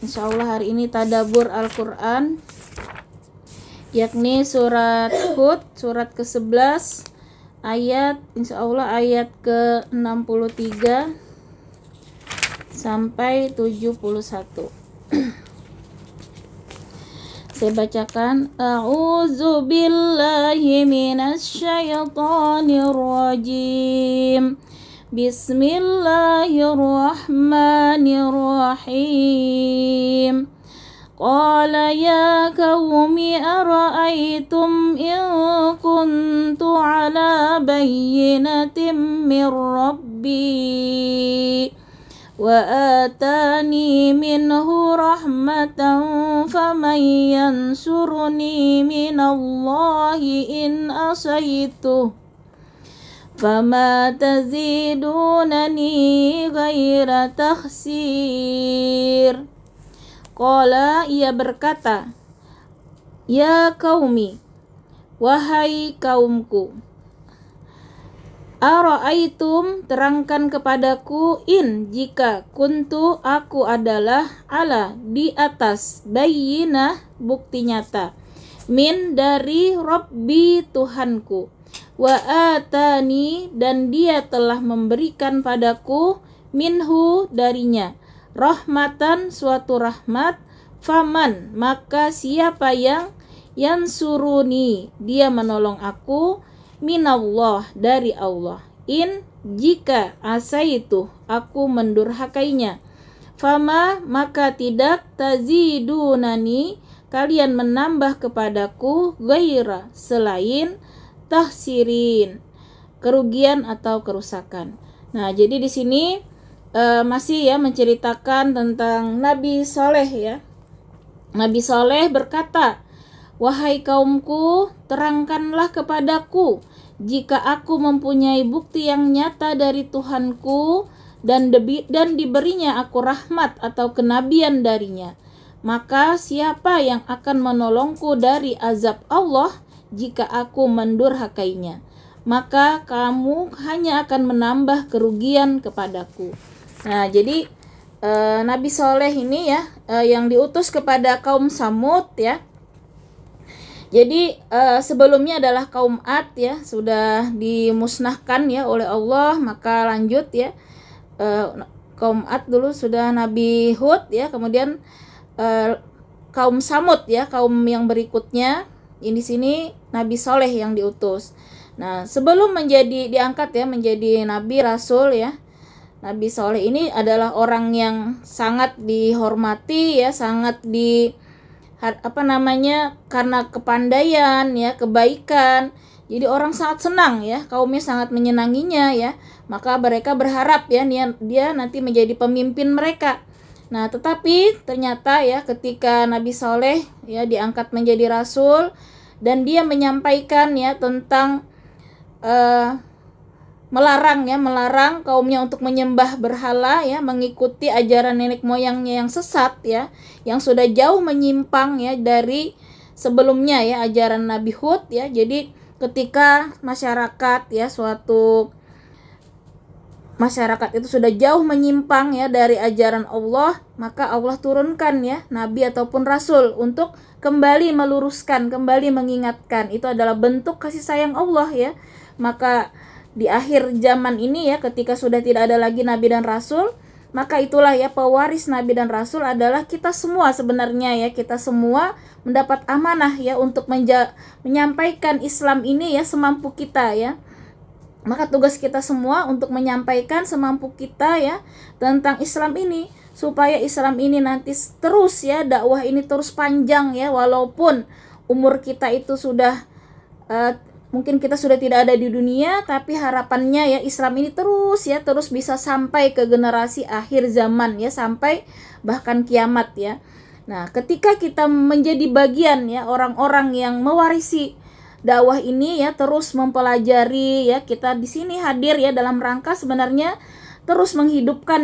Insya Allah hari ini tadabbur Al-Quran, yakni surat Hud, surat ke-11, ayat insya Allah ayat ke-63 sampai 71. Saya bacakan. A'udzu billahi minasy syaithanir rajim. Bismillahirrahmanirrahim. Qala ya qaumi ara'aytum in kuntu ala bayyinatin min rabbi wa atani minhu rahmatan faman yansuruni minallahi in asaitu fama tazidunani ghaira takhsir. Qala, ia berkata, ya qaumi, wahai kaumku, ara'aitum, terangkan kepadaku, in, jika, kuntu, aku adalah, ala, di atas, bayyinah, bukti nyata, min, dari, Rabbi, Tuhanku, wa atani, dan dia telah memberikan padaku, minhu, darinya, rahmatan, suatu rahmat, faman, maka siapa yang yansuruni, dia menolong aku, minallah, dari Allah, in, jika asaitu, aku mendurhakainya, fama, maka tidak, tazidunani, kalian menambah kepadaku, ghaira, selain, tahsirin, kerugian atau kerusakan. Nah, jadi di sini masih ya menceritakan tentang Nabi Soleh ya. Nabi Soleh berkata, wahai kaumku, terangkanlah kepadaku jika aku mempunyai bukti yang nyata dari Tuhanku dan diberinya aku rahmat atau kenabian darinya, maka siapa yang akan menolongku dari azab Allah jika aku mendurhakainya, maka kamu hanya akan menambah kerugian kepadaku. Nah, jadi Nabi Soleh ini ya yang diutus kepada kaum Samud ya. Jadi sebelumnya adalah kaum Ad ya, sudah dimusnahkan ya oleh Allah, maka lanjut ya kaum Ad dulu sudah Nabi Hud ya, kemudian kaum Samud ya, kaum yang berikutnya. Di sini Nabi Soleh yang diutus. Nah, sebelum diangkat ya menjadi nabi rasul ya, Nabi Soleh ini adalah orang yang sangat dihormati ya, sangat karena kepandaian ya, kebaikan. Jadi orang sangat senang ya, kaumnya sangat menyenanginya ya. Maka mereka berharap ya dia nanti menjadi pemimpin mereka. Nah, tetapi ternyata ya ketika Nabi Soleh ya diangkat menjadi rasul dan dia menyampaikan ya tentang melarang kaumnya untuk menyembah berhala ya, mengikuti ajaran nenek moyangnya yang sesat ya, yang sudah jauh menyimpang ya dari sebelumnya ya ajaran Nabi Hud ya. Jadi ketika masyarakat itu sudah jauh menyimpang ya dari ajaran Allah, maka Allah turunkan ya nabi ataupun rasul untuk kembali meluruskan, kembali mengingatkan. Itu adalah bentuk kasih sayang Allah ya. Maka di akhir zaman ini ya, ketika sudah tidak ada lagi nabi dan rasul, maka itulah ya pewaris nabi dan rasul adalah kita semua sebenarnya ya. Kita semua mendapat amanah ya untuk menyampaikan Islam ini ya semampu kita ya. Maka tugas kita semua untuk menyampaikan semampu kita ya tentang Islam ini, supaya Islam ini nanti terus ya, dakwah ini terus panjang ya, walaupun umur kita itu sudah mungkin kita sudah tidak ada di dunia, tapi harapannya ya Islam ini terus bisa sampai ke generasi akhir zaman ya, sampai bahkan kiamat ya. Nah, ketika kita menjadi bagian ya orang-orang yang mewarisi dakwah ini ya, terus mempelajari ya, kita di sini hadir ya dalam rangka sebenarnya terus menghidupkan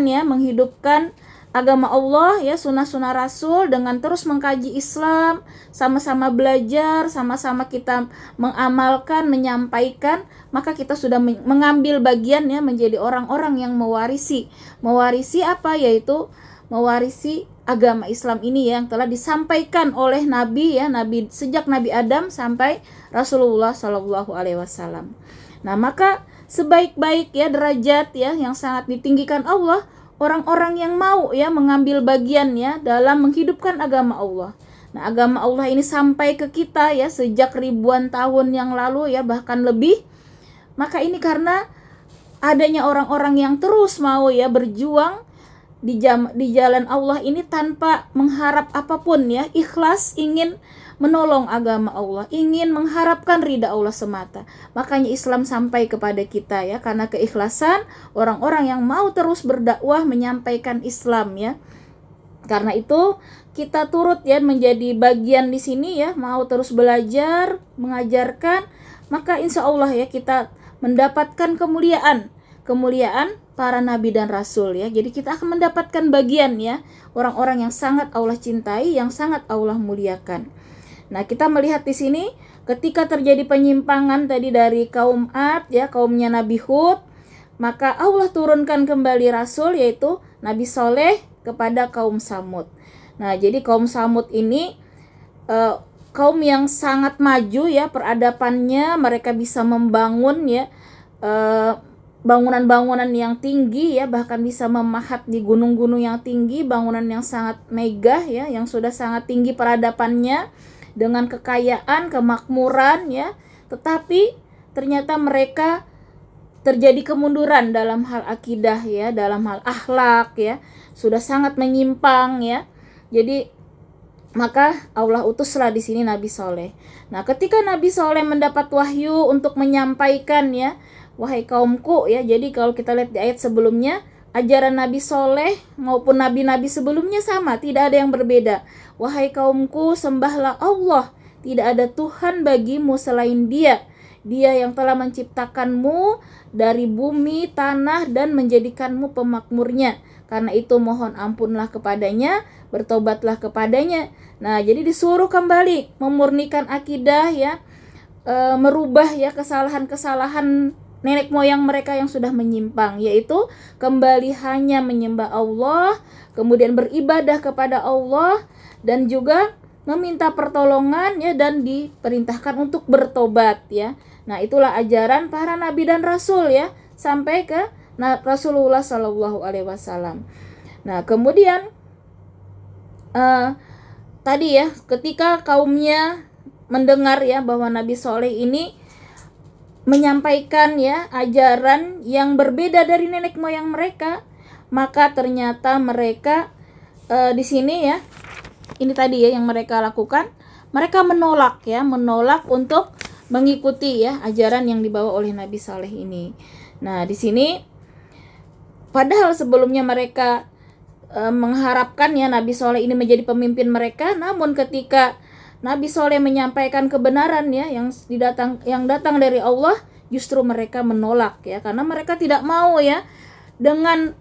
agama Allah ya, sunnah-sunnah Rasul, dengan terus mengkaji Islam, sama-sama belajar, sama-sama kita mengamalkan, menyampaikan, maka kita sudah mengambil bagian ya menjadi orang-orang yang mewarisi apa, yaitu mewarisi agama Islam ini yang telah disampaikan oleh Nabi ya, Nabi sejak Nabi Adam sampai Rasulullah Shallallahu Alaihi Wasallam. Nah, maka sebaik-baik ya derajat ya yang sangat ditinggikan Allah orang-orang yang mau ya mengambil bagian ya dalam menghidupkan agama Allah. Nah, agama Allah ini sampai ke kita ya sejak ribuan tahun yang lalu ya, bahkan lebih. Maka ini karena adanya orang-orang yang terus mau ya berjuang di jalan Allah ini tanpa mengharap apapun ya, ikhlas ingin menolong agama Allah, ingin mengharapkan ridha Allah semata. Makanya Islam sampai kepada kita ya, karena keikhlasan orang-orang yang mau terus berdakwah menyampaikan Islam ya. Karena itu kita turut ya menjadi bagian di sini ya, mau terus belajar, mengajarkan, maka insya Allah ya kita mendapatkan kemuliaan para nabi dan rasul ya. Jadi kita akan mendapatkan bagian ya orang-orang yang sangat Allah cintai, yang sangat Allah muliakan. Nah, kita melihat di sini ketika terjadi penyimpangan tadi dari kaum Ad ya, kaumnya Nabi Hud, maka Allah turunkan kembali rasul yaitu Nabi Soleh kepada kaum Samud. Nah, jadi kaum Samud ini kaum yang sangat maju ya peradabannya, mereka bisa membangun ya bangunan-bangunan yang tinggi ya, bahkan bisa memahat di gunung-gunung yang tinggi, bangunan yang sangat megah ya, yang sudah sangat tinggi peradabannya dengan kekayaan, kemakmuran ya. Tetapi ternyata mereka terjadi kemunduran dalam hal akidah ya, dalam hal akhlak ya, sudah sangat menyimpang ya. Jadi maka Allah utuslah di sini Nabi Soleh. Nah, ketika Nabi Soleh mendapat wahyu untuk menyampaikan ya, wahai kaumku ya. Jadi kalau kita lihat di ayat sebelumnya, ajaran Nabi Soleh maupun nabi-nabi sebelumnya sama, tidak ada yang berbeda. Wahai kaumku, sembahlah Allah, tidak ada Tuhan bagimu selain Dia. Dia yang telah menciptakanmu dari bumi, tanah, dan menjadikanmu pemakmurnya. Karena itu mohon ampunlah kepadanya, bertobatlah kepadanya. Nah, jadi disuruh kembali memurnikan akidah ya, merubah ya kesalahan-kesalahan nenek moyang mereka yang sudah menyimpang, yaitu kembali hanya menyembah Allah, kemudian beribadah kepada Allah, dan juga meminta pertolongan ya, dan diperintahkan untuk bertobat ya. Nah, itulah ajaran para nabi dan rasul ya, sampai ke Rasulullah Shallallahu Alaihi Wasallam. Nah, kemudian tadi ya, ketika kaumnya mendengar ya bahwa Nabi Soleh ini menyampaikan ya ajaran yang berbeda dari nenek moyang mereka, maka ternyata mereka di sini ya, ini tadi ya yang mereka lakukan, mereka menolak untuk mengikuti ya ajaran yang dibawa oleh Nabi Soleh ini. Nah, di sini padahal sebelumnya mereka mengharapkan ya Nabi Soleh ini menjadi pemimpin mereka, namun ketika Nabi Soleh menyampaikan kebenaran ya yang datang dari Allah, justru mereka menolak ya, karena mereka tidak mau ya dengan,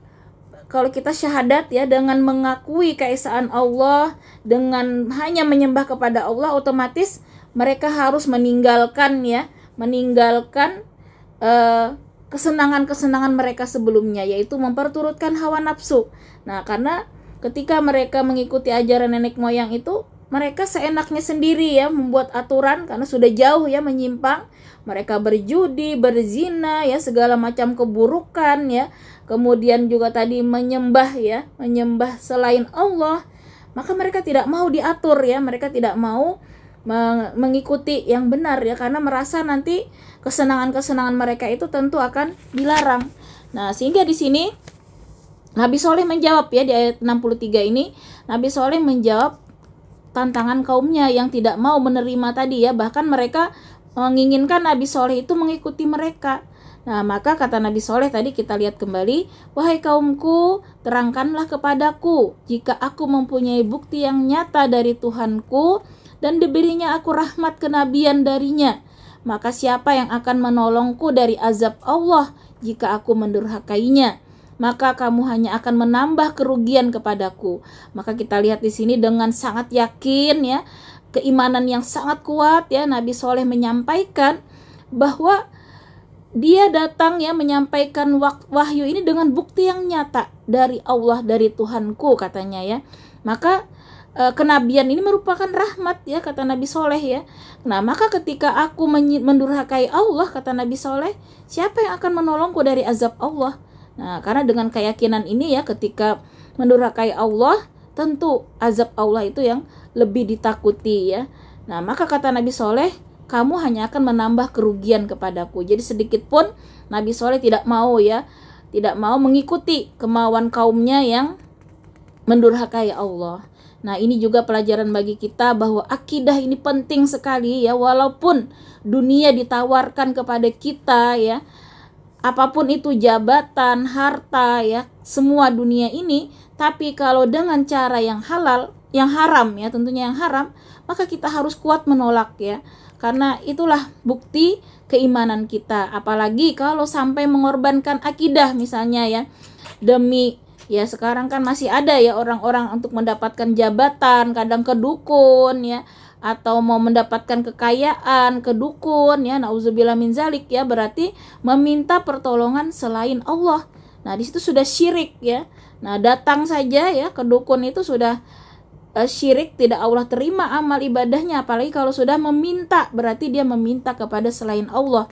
kalau kita syahadat ya, dengan mengakui keesaan Allah, dengan hanya menyembah kepada Allah, otomatis mereka harus meninggalkan kesenangan-kesenangan mereka sebelumnya, yaitu memperturutkan hawa nafsu. Nah, karena ketika mereka mengikuti ajaran nenek moyang itu, mereka seenaknya sendiri ya membuat aturan, karena sudah jauh ya menyimpang. Mereka berjudi, berzina ya, segala macam keburukan ya. Kemudian juga tadi menyembah selain Allah. Maka mereka tidak mau diatur ya, mereka tidak mau mengikuti yang benar ya, karena merasa nanti kesenangan-kesenangan mereka itu tentu akan dilarang. Nah, sehingga di sini Nabi Soleh menjawab ya, di ayat 63 ini Nabi Soleh menjawab tantangan kaumnya yang tidak mau menerima tadi ya, bahkan mereka menginginkan Nabi Soleh itu mengikuti mereka. Nah, maka kata Nabi Soleh tadi kita lihat kembali, wahai kaumku, terangkanlah kepadaku jika aku mempunyai bukti yang nyata dari Tuhanku dan diberinya aku rahmat kenabian darinya, maka siapa yang akan menolongku dari azab Allah jika aku mendurhakainya? Maka kamu hanya akan menambah kerugian kepadaku. Maka kita lihat di sini dengan sangat yakin ya, keimanan yang sangat kuat ya, Nabi Soleh menyampaikan bahwa dia datang ya menyampaikan wahyu ini dengan bukti yang nyata dari Allah, dari Tuhanku katanya ya. Maka kenabian ini merupakan rahmat ya, kata Nabi Soleh ya. Nah maka ketika aku mendurhakai Allah, kata Nabi Soleh, siapa yang akan menolongku dari azab Allah? Nah karena dengan keyakinan ini ya, ketika mendurhakai Allah, tentu azab Allah itu yang lebih ditakuti ya. Nah maka kata Nabi Soleh, kamu hanya akan menambah kerugian kepadaku. Jadi sedikit pun Nabi Soleh tidak mau ya, tidak mau mengikuti kemauan kaumnya yang mendurhakai Allah. Nah ini juga pelajaran bagi kita bahwa akidah ini penting sekali ya. Walaupun dunia ditawarkan kepada kita ya, apapun itu, jabatan, harta ya, semua dunia ini, tapi kalau dengan cara yang halal, yang haram ya, tentunya yang haram, maka kita harus kuat menolak ya. Karena itulah bukti keimanan kita. Apalagi kalau sampai mengorbankan akidah misalnya ya, demi ya, sekarang kan masih ada ya orang-orang untuk mendapatkan jabatan, kadang ke dukun ya, atau mau mendapatkan kekayaan ke dukun ya, nauzubillah min zalik ya, berarti meminta pertolongan selain Allah. Nah di situ sudah syirik ya. Nah datang saja ya ke dukun itu sudah syirik, tidak Allah terima amal ibadahnya. Apalagi kalau sudah meminta, berarti dia meminta kepada selain Allah.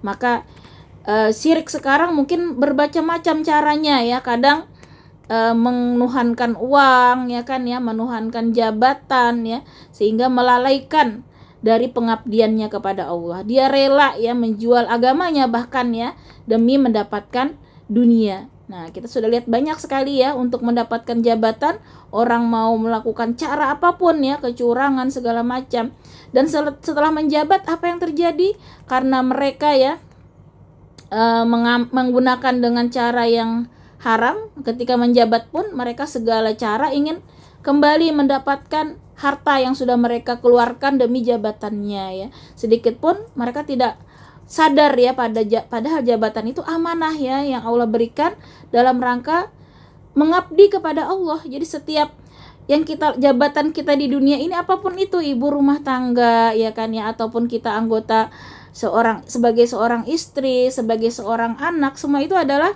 Maka syirik sekarang mungkin bermacam-macam caranya ya. Kadang menuhankan uang ya kan ya, menuhankan jabatan ya, sehingga melalaikan dari pengabdiannya kepada Allah. Dia rela ya menjual agamanya bahkan ya, demi mendapatkan dunia. Nah kita sudah lihat banyak sekali ya, untuk mendapatkan jabatan orang mau melakukan cara apapun ya, kecurangan segala macam. Dan setelah menjabat apa yang terjadi? Karena mereka ya menggunakan dengan cara yang haram, ketika menjabat pun mereka segala cara ingin kembali mendapatkan harta yang sudah mereka keluarkan demi jabatannya ya. Sedikit pun mereka tidak sadar ya, padahal jabatan itu amanah ya, yang Allah berikan dalam rangka mengabdi kepada Allah. Jadi setiap yang jabatan kita di dunia ini, apapun itu, ibu rumah tangga ya kan ya, ataupun kita anggota sebagai seorang istri, sebagai seorang anak, semua itu adalah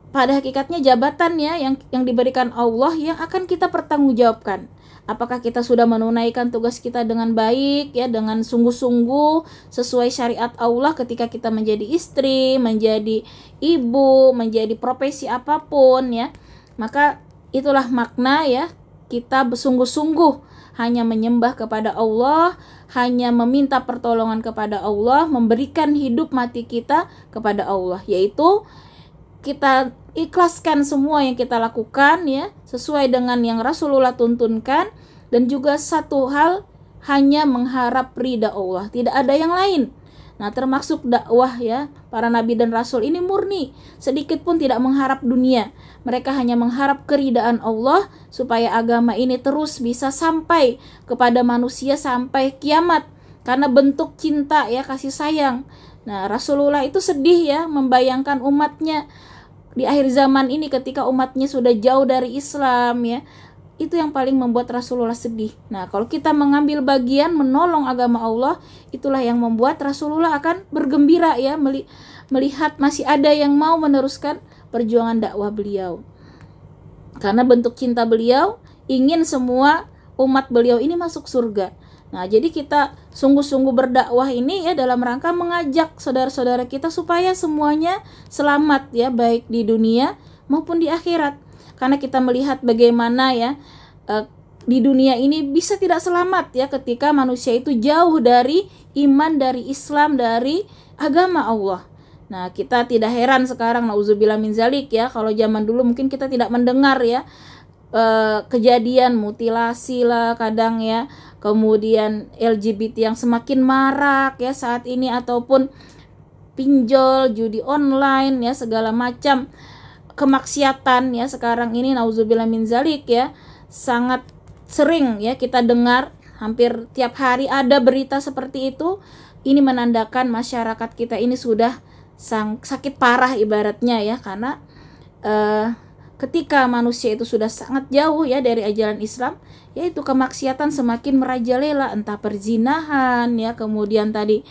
pada hakikatnya jabatan ya, yang diberikan Allah, yang akan kita pertanggungjawabkan. Apakah kita sudah menunaikan tugas kita dengan baik ya, dengan sungguh-sungguh sesuai syariat Allah ketika kita menjadi istri, menjadi ibu, menjadi profesi apapun ya. Maka itulah makna ya, kita bersungguh-sungguh hanya menyembah kepada Allah, hanya meminta pertolongan kepada Allah, memberikan hidup mati kita kepada Allah, yaitu kita ikhlaskan semua yang kita lakukan ya, sesuai dengan yang Rasulullah tuntunkan. Dan juga satu hal, hanya mengharap ridha Allah, tidak ada yang lain. Nah termasuk dakwah ya, para nabi dan rasul ini murni, sedikit pun tidak mengharap dunia. Mereka hanya mengharap keridaan Allah, supaya agama ini terus bisa sampai kepada manusia sampai kiamat, karena bentuk cinta ya, kasih sayang. Nah Rasulullah itu sedih ya, membayangkan umatnya di akhir zaman ini, ketika umatnya sudah jauh dari Islam ya. Itu yang paling membuat Rasulullah sedih. Nah kalau kita mengambil bagian menolong agama Allah, itulah yang membuat Rasulullah akan bergembira ya, melihat masih ada yang mau meneruskan perjuangan dakwah beliau. Karena bentuk cinta beliau, ingin semua umat beliau ini masuk surga. Nah jadi kita sungguh-sungguh berdakwah ini ya, dalam rangka mengajak saudara-saudara kita supaya semuanya selamat ya, baik di dunia maupun di akhirat. Karena kita melihat bagaimana ya, di dunia ini bisa tidak selamat ya, ketika manusia itu jauh dari iman, dari Islam, dari agama Allah. Nah kita tidak heran sekarang, nauzubillah min zalik ya, kalau zaman dulu mungkin kita tidak mendengar ya, kejadian mutilasi lah kadang ya, kemudian LGBT yang semakin marak ya saat ini, ataupun pinjol, judi online ya, segala macam kemaksiatan ya sekarang ini, nauzubillah min zalik ya, sangat sering ya kita dengar, hampir tiap hari ada berita seperti itu. Ini menandakan masyarakat kita ini sudah sakit parah ibaratnya ya, karena ketika manusia itu sudah sangat jauh ya dari ajaran Islam, yaitu kemaksiatan semakin merajalela, entah perzinahan ya, kemudian tadi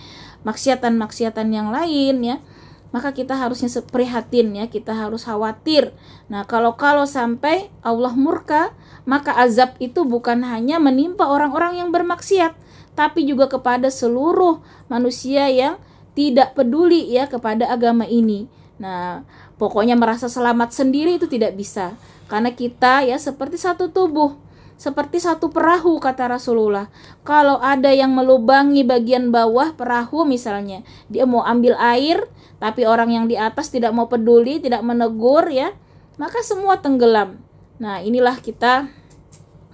maksiatan-maksiatan yang lain ya, maka kita harusnya prihatin ya, kita harus khawatir. Nah, kalau sampai Allah murka, maka azab itu bukan hanya menimpa orang-orang yang bermaksiat, tapi juga kepada seluruh manusia yang tidak peduli ya kepada agama ini. Nah, pokoknya merasa selamat sendiri itu tidak bisa. Karena kita ya seperti satu tubuh, seperti satu perahu kata Rasulullah. Kalau ada yang melubangi bagian bawah perahu misalnya, dia mau ambil air, tapi orang yang di atas tidak mau peduli, tidak menegur ya, maka semua tenggelam. Nah, inilah kita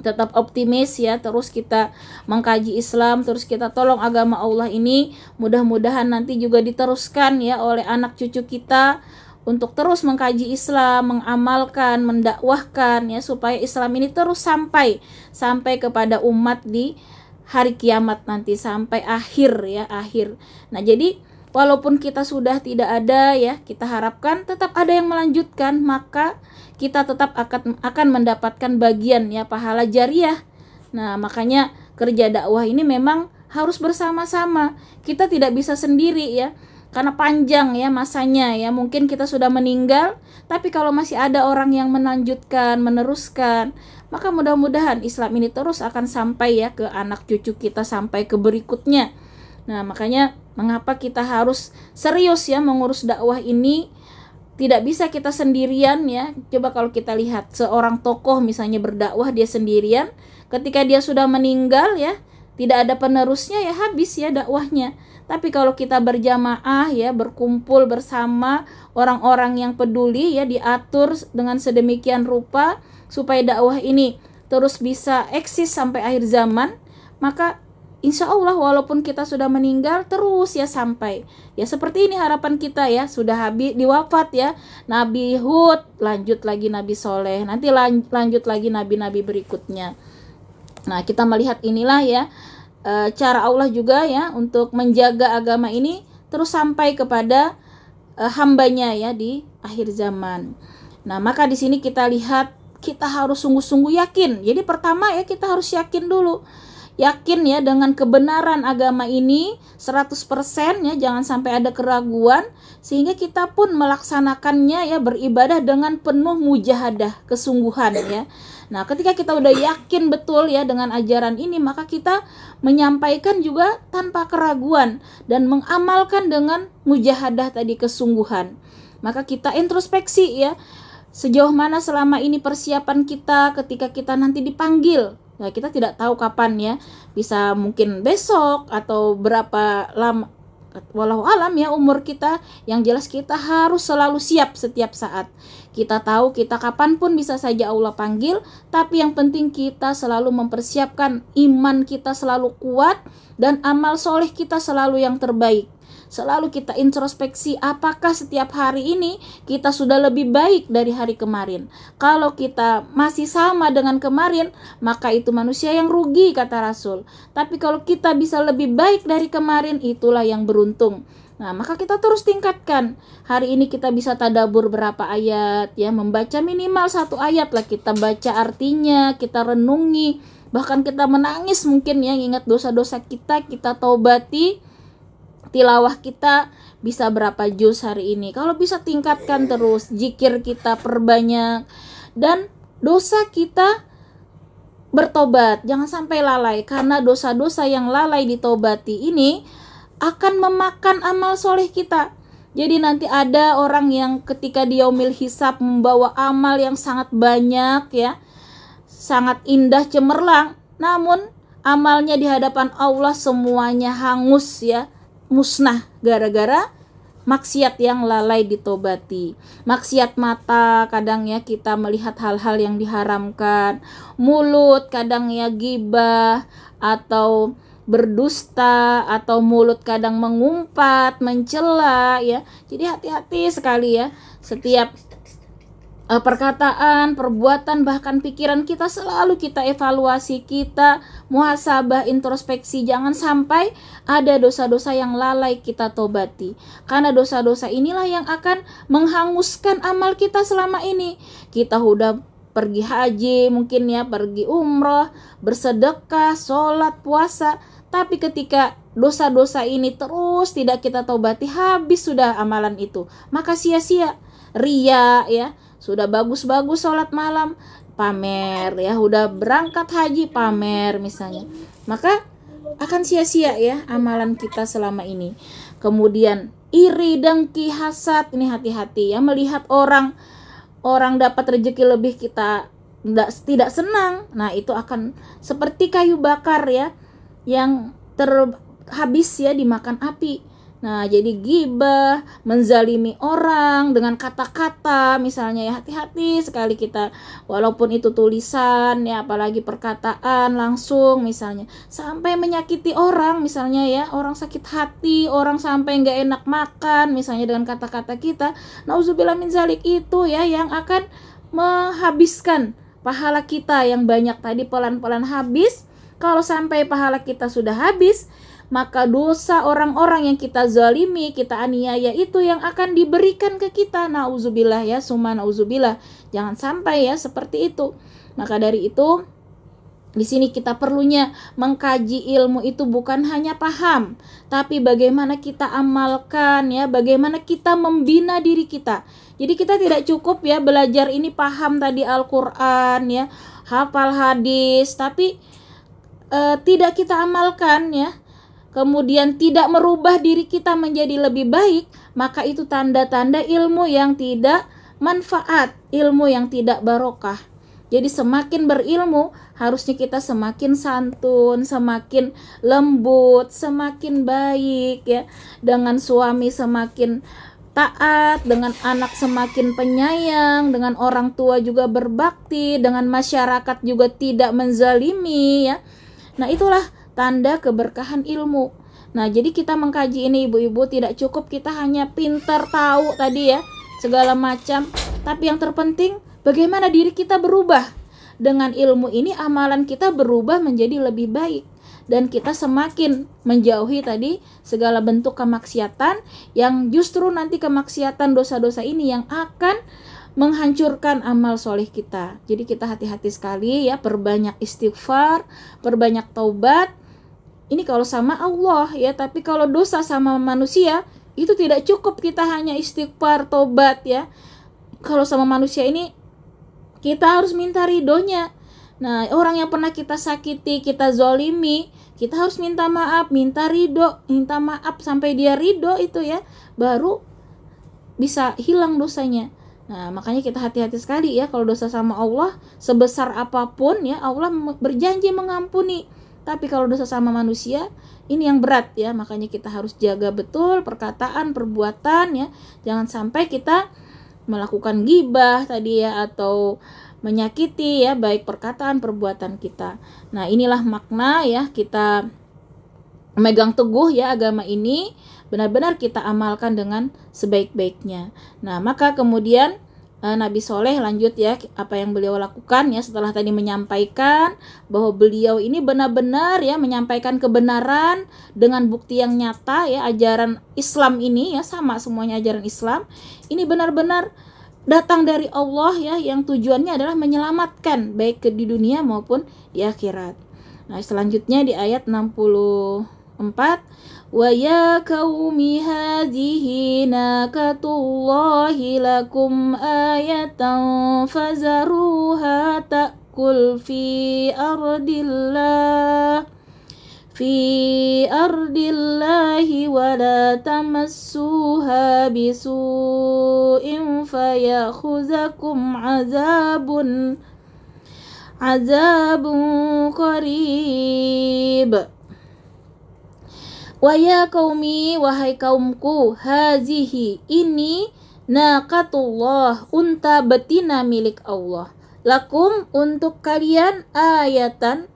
tetap optimis ya, terus kita mengkaji Islam, terus kita tolong agama Allah ini, mudah-mudahan nanti juga diteruskan ya oleh anak cucu kita untuk terus mengkaji Islam, mengamalkan, mendakwahkan ya, supaya Islam ini terus sampai kepada umat di hari kiamat nanti, sampai akhir ya, akhir. Nah, jadi walaupun kita sudah tidak ada ya, kita harapkan tetap ada yang melanjutkan, maka kita tetap akan mendapatkan bagian ya pahala jariah. Nah, makanya kerja dakwah ini memang harus bersama-sama. Kita tidak bisa sendiri ya, karena panjang ya masanya ya, mungkin kita sudah meninggal, tapi kalau masih ada orang yang melanjutkan, meneruskan, maka mudah-mudahan Islam ini terus akan sampai ya ke anak cucu kita, sampai ke berikutnya. Nah, makanya mengapa kita harus serius ya mengurus dakwah ini. Tidak bisa kita sendirian ya. Coba kalau kita lihat seorang tokoh misalnya berdakwah dia sendirian, ketika dia sudah meninggal ya, tidak ada penerusnya ya, habis ya dakwahnya. Tapi kalau kita berjamaah ya, berkumpul bersama orang-orang yang peduli ya, diatur dengan sedemikian rupa supaya dakwah ini terus bisa eksis sampai akhir zaman, maka insya Allah walaupun kita sudah meninggal terus ya sampai. Ya seperti ini harapan kita ya, sudah habis diwafat ya Nabi Hud, lanjut lagi Nabi Soleh, nanti lanjut lagi nabi-nabi berikutnya. Nah, kita melihat inilah ya cara Allah juga ya untuk menjaga agama ini terus sampai kepada hambanya ya di akhir zaman. Nah, maka di sini kita lihat kita harus sungguh-sungguh yakin. Jadi pertama ya kita harus yakin dulu. Yakin ya dengan kebenaran agama ini 100% ya, jangan sampai ada keraguan, sehingga kita pun melaksanakannya ya, beribadah dengan penuh mujahadah, kesungguhan ya. Nah, ketika kita udah yakin betul ya dengan ajaran ini, maka kita menyampaikan juga tanpa keraguan dan mengamalkan dengan mujahadah tadi, kesungguhan. Maka kita introspeksi ya, sejauh mana selama ini persiapan kita ketika kita nanti dipanggil. Nah, kita tidak tahu kapan ya, bisa mungkin besok atau berapa lama, walau alam ya umur kita. Yang jelas kita harus selalu siap setiap saat. Kita tahu kita kapanpun bisa saja Allah panggil, tapi yang penting kita selalu mempersiapkan, iman kita selalu kuat dan amal soleh kita selalu yang terbaik. Selalu kita introspeksi apakah setiap hari ini kita sudah lebih baik dari hari kemarin. Kalau kita masih sama dengan kemarin, maka itu manusia yang rugi kata Rasul. Tapi kalau kita bisa lebih baik dari kemarin, itulah yang beruntung. Nah, maka kita terus tingkatkan. Hari ini kita bisa tadabur berapa ayat ya, membaca minimal 1 ayat lah, kita baca artinya, kita renungi, bahkan kita menangis mungkin ya, ingat dosa-dosa kita taubati. Tilawah kita bisa berapa juz hari ini. Kalau bisa tingkatkan terus, zikir kita perbanyak, dan dosa kita bertobat. Jangan sampai lalai, karena dosa-dosa yang lalai ditobati ini akan memakan amal soleh kita. Jadi nanti ada orang yang ketika di yaumil hisab membawa amal yang sangat banyak ya, sangat indah cemerlang, namun amalnya di hadapan Allah semuanya hangus ya, musnah gara-gara maksiat yang lalai ditobati. Maksiat mata, kadang ya kita melihat hal-hal yang diharamkan. Mulut kadang ya gibah atau berdusta, atau mulut kadang mengumpat, mencela ya. Jadi hati-hati sekali ya. Setiap perkataan, perbuatan, bahkan pikiran kita selalu kita evaluasi, kita muhasabah, introspeksi. Jangan sampai ada dosa-dosa yang lalai kita tobati, karena dosa-dosa inilah yang akan menghanguskan amal kita selama ini. Kita udah pergi haji mungkin ya, pergi umroh, bersedekah, sholat, puasa, Tapi ketika dosa-dosa ini terus tidak kita taubati, habis sudah amalan itu, maka sia-sia. Ria ya, sudah bagus-bagus sholat malam, pamer ya, udah berangkat haji, pamer misalnya, maka akan sia-sia ya amalan kita selama ini. Kemudian iri, dengki, hasad, ini hati-hati ya, melihat orang dapat rezeki lebih, kita tidak senang. Nah itu akan seperti kayu bakar ya, yang habis ya dimakan api. Nah jadi ghibah, menzalimi orang dengan kata-kata misalnya ya, hati-hati sekali kita, walaupun itu tulisan ya, apalagi perkataan langsung misalnya, sampai menyakiti orang misalnya ya, orang sakit hati, orang sampai nggak enak makan misalnya dengan kata-kata kita. Nauzubillah min zalik, itu ya yang akan menghabiskan pahala kita yang banyak tadi, pelan-pelan habis. Kalau sampai pahala kita sudah habis, maka dosa orang-orang yang kita zalimi, kita aniaya, itu yang akan diberikan ke kita. Nauzubillah ya, summa nauzubillah. Jangan sampai ya seperti itu. Maka dari itu, di sini kita perlunya mengkaji ilmu itu bukan hanya paham, tapi bagaimana kita amalkan ya, bagaimana kita membina diri kita. Jadi kita tidak cukup ya belajar ini, paham tadi Al-Quran ya, hafal hadis, tapi tidak kita amalkan ya, kemudian tidak merubah diri kita menjadi lebih baik, maka itu tanda-tanda ilmu yang tidak manfaat, ilmu yang tidak barokah. Jadi semakin berilmu, harusnya kita semakin santun, semakin lembut, semakin baik ya, dengan suami semakin taat, dengan anak semakin penyayang, dengan orang tua juga berbakti, dengan masyarakat juga tidak menzalimi ya. Nah itulah tanda keberkahan ilmu. Nah jadi kita mengkaji ini ibu-ibu, tidak cukup kita hanya pintar tahu tadi ya segala macam, tapi yang terpenting bagaimana diri kita berubah. Dengan ilmu ini amalan kita berubah menjadi lebih baik, dan kita semakin menjauhi tadi segala bentuk kemaksiatan, yang justru nanti kemaksiatan dosa-dosa ini yang akan menghancurkan amal soleh kita. Jadi kita hati-hati sekali ya, perbanyak istighfar, perbanyak taubat. Ini kalau sama Allah ya, tapi kalau dosa sama manusia itu tidak cukup kita hanya istighfar, taubat ya. Kalau sama manusia ini kita harus minta ridhonya. Nah orang yang pernah kita sakiti, kita zolimi, kita harus minta maaf, minta ridho, minta maaf sampai dia ridho itu ya, baru bisa hilang dosanya. Nah makanya kita hati-hati sekali ya, kalau dosa sama Allah sebesar apapun ya, Allah berjanji mengampuni. Tapi kalau dosa sama manusia, ini yang berat ya, makanya kita harus jaga betul perkataan, perbuatan ya. Jangan sampai kita melakukan ghibah tadi ya, atau menyakiti ya, baik perkataan, perbuatan kita. Nah inilah makna ya, kita memegang teguh ya agama ini, benar-benar kita amalkan dengan sebaik-baiknya. Nah maka kemudian Nabi Soleh lanjut ya, apa yang beliau lakukan ya, setelah tadi menyampaikan bahwa beliau ini benar-benar ya menyampaikan kebenaran dengan bukti yang nyata ya, ajaran Islam ini ya, sama semuanya ajaran Islam ini benar-benar datang dari Allah ya, yang tujuannya adalah menyelamatkan baik di dunia maupun di akhirat. Nah selanjutnya di ayat 64, wa ya qaumi hadhihi naqatullahi lakum ayatan fazaruha ta'kul fi ardillahi wa la tamassuha bisu'in fayakhuzakum azabun qarib. Wa ya qaumi, wahai kaumku, hazihi, ini naqatullah, unta betina milik Allah, lakum, untuk kalian, ayatan,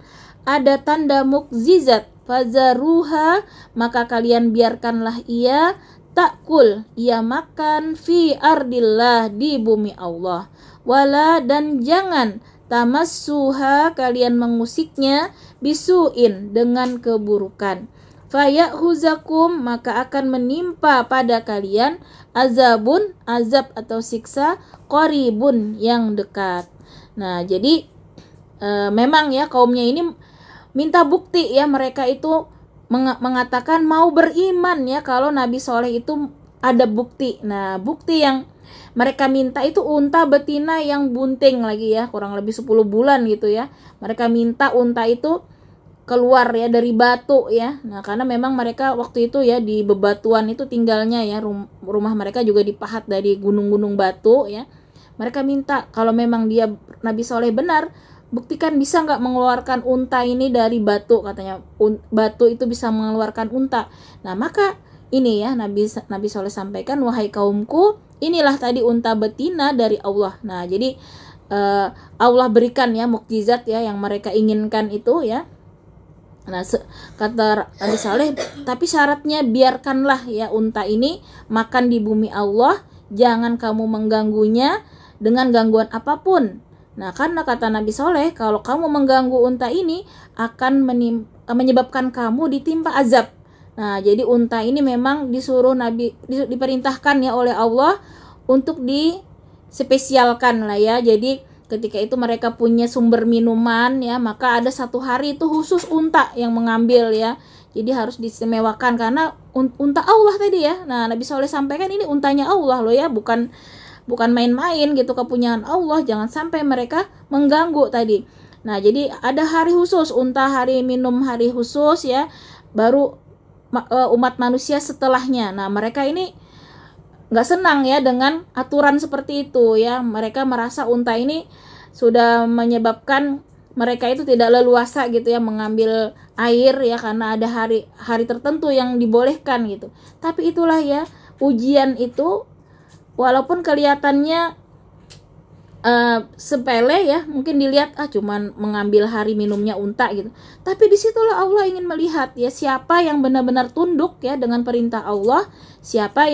ada tanda mukjizat, fazaruha, maka kalian biarkanlah ia, takul, ia makan, fi ardillah, di bumi Allah, wala, dan jangan, tamassuha, kalian mengusiknya, bisuin, dengan keburukan, fayakhuzakum, maka akan menimpa pada kalian, azabun, azab atau siksa, qaribun, yang dekat. Nah jadi memang ya kaumnya ini minta bukti ya, mereka itu mengatakan mau beriman ya kalau Nabi Soleh itu ada bukti. Nah, bukti yang mereka minta itu unta betina yang bunting lagi ya, kurang lebih 10 bulan gitu ya. Mereka minta unta itu keluar ya dari batu ya. Nah, karena memang mereka waktu itu ya di bebatuan itu tinggalnya ya, rumah mereka juga dipahat dari gunung-gunung batu ya. Mereka minta kalau memang dia Nabi Soleh benar, buktikan bisa nggak mengeluarkan unta ini dari batu, katanya batu itu bisa mengeluarkan unta. Nah, maka ini ya Nabi Soleh sampaikan, wahai kaumku, inilah tadi unta betina dari Allah. Nah, jadi Allah berikan ya mukjizat ya yang mereka inginkan itu ya. Nah, kata Nabi Soleh, tapi syaratnya biarkanlah ya unta ini makan di bumi Allah, jangan kamu mengganggunya dengan gangguan apapun. Nah, karena kata Nabi Soleh, kalau kamu mengganggu unta ini akan menyebabkan kamu ditimpa azab. Nah, jadi unta ini memang disuruh Nabi diperintahkan ya oleh Allah untuk dispesialkan lah ya. Jadi ketika itu mereka punya sumber minuman ya, maka ada satu hari itu khusus unta yang mengambil ya. Jadi harus diistimewakan karena unta Allah tadi ya. Nah, Nabi Soleh sampaikan ini untanya Allah loh ya, bukan main-main gitu, kepunyaan Allah, jangan sampai mereka mengganggu tadi. Nah, jadi ada hari khusus, unta hari minum hari khusus ya, baru umat manusia setelahnya. Nah, mereka ini nggak senang ya dengan aturan seperti itu ya. Mereka merasa unta ini sudah menyebabkan mereka itu tidak leluasa gitu ya mengambil air ya, karena ada hari tertentu yang dibolehkan gitu. Tapi itulah ya, ujian itu walaupun kelihatannya sepele ya, mungkin dilihat cuman mengambil hari minumnya unta gitu. Tapi disitulah Allah ingin melihat ya siapa yang benar-benar tunduk ya dengan perintah Allah, siapa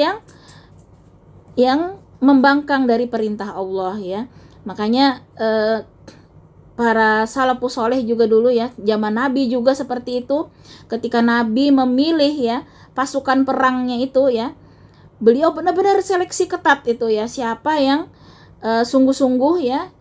yang membangkang dari perintah Allah ya. Makanya para salafus soleh juga dulu ya, zaman Nabi juga seperti itu. Ketika Nabi memilih ya pasukan perangnya itu ya, beliau benar-benar seleksi ketat itu ya, siapa yang sungguh-sungguh ya,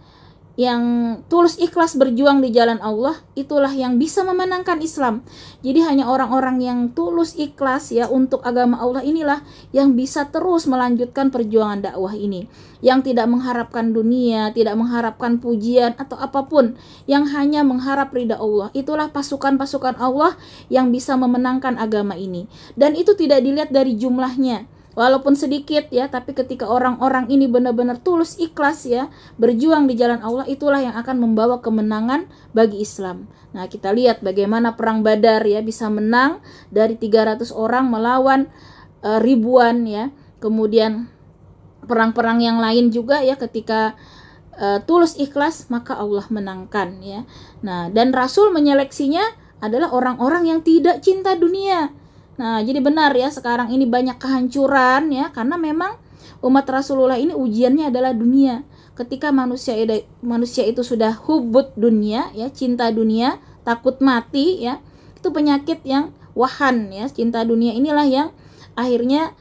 yang tulus ikhlas berjuang di jalan Allah, itulah yang bisa memenangkan Islam. Jadi hanya orang-orang yang tulus ikhlas ya untuk agama Allah inilah yang bisa terus melanjutkan perjuangan dakwah ini, yang tidak mengharapkan dunia, tidak mengharapkan pujian atau apapun, yang hanya mengharap ridha Allah. Itulah pasukan-pasukan Allah yang bisa memenangkan agama ini. Dan itu tidak dilihat dari jumlahnya, walaupun sedikit ya, tapi ketika orang-orang ini benar-benar tulus ikhlas ya berjuang di jalan Allah, itulah yang akan membawa kemenangan bagi Islam. Nah, kita lihat bagaimana perang Badar ya bisa menang dari 300 orang melawan ribuan ya. Kemudian perang-perang yang lain juga ya, ketika tulus ikhlas maka Allah menangkan ya. Nah, dan Rasul menyeleksinya adalah orang-orang yang tidak cinta dunia. Nah, jadi benar ya, sekarang ini banyak kehancuran ya, karena memang umat Rasulullah ini ujiannya adalah dunia. Ketika manusia itu sudah hubud dunia ya, cinta dunia, takut mati ya, itu penyakit yang wahan ya. Cinta dunia inilah yang akhirnya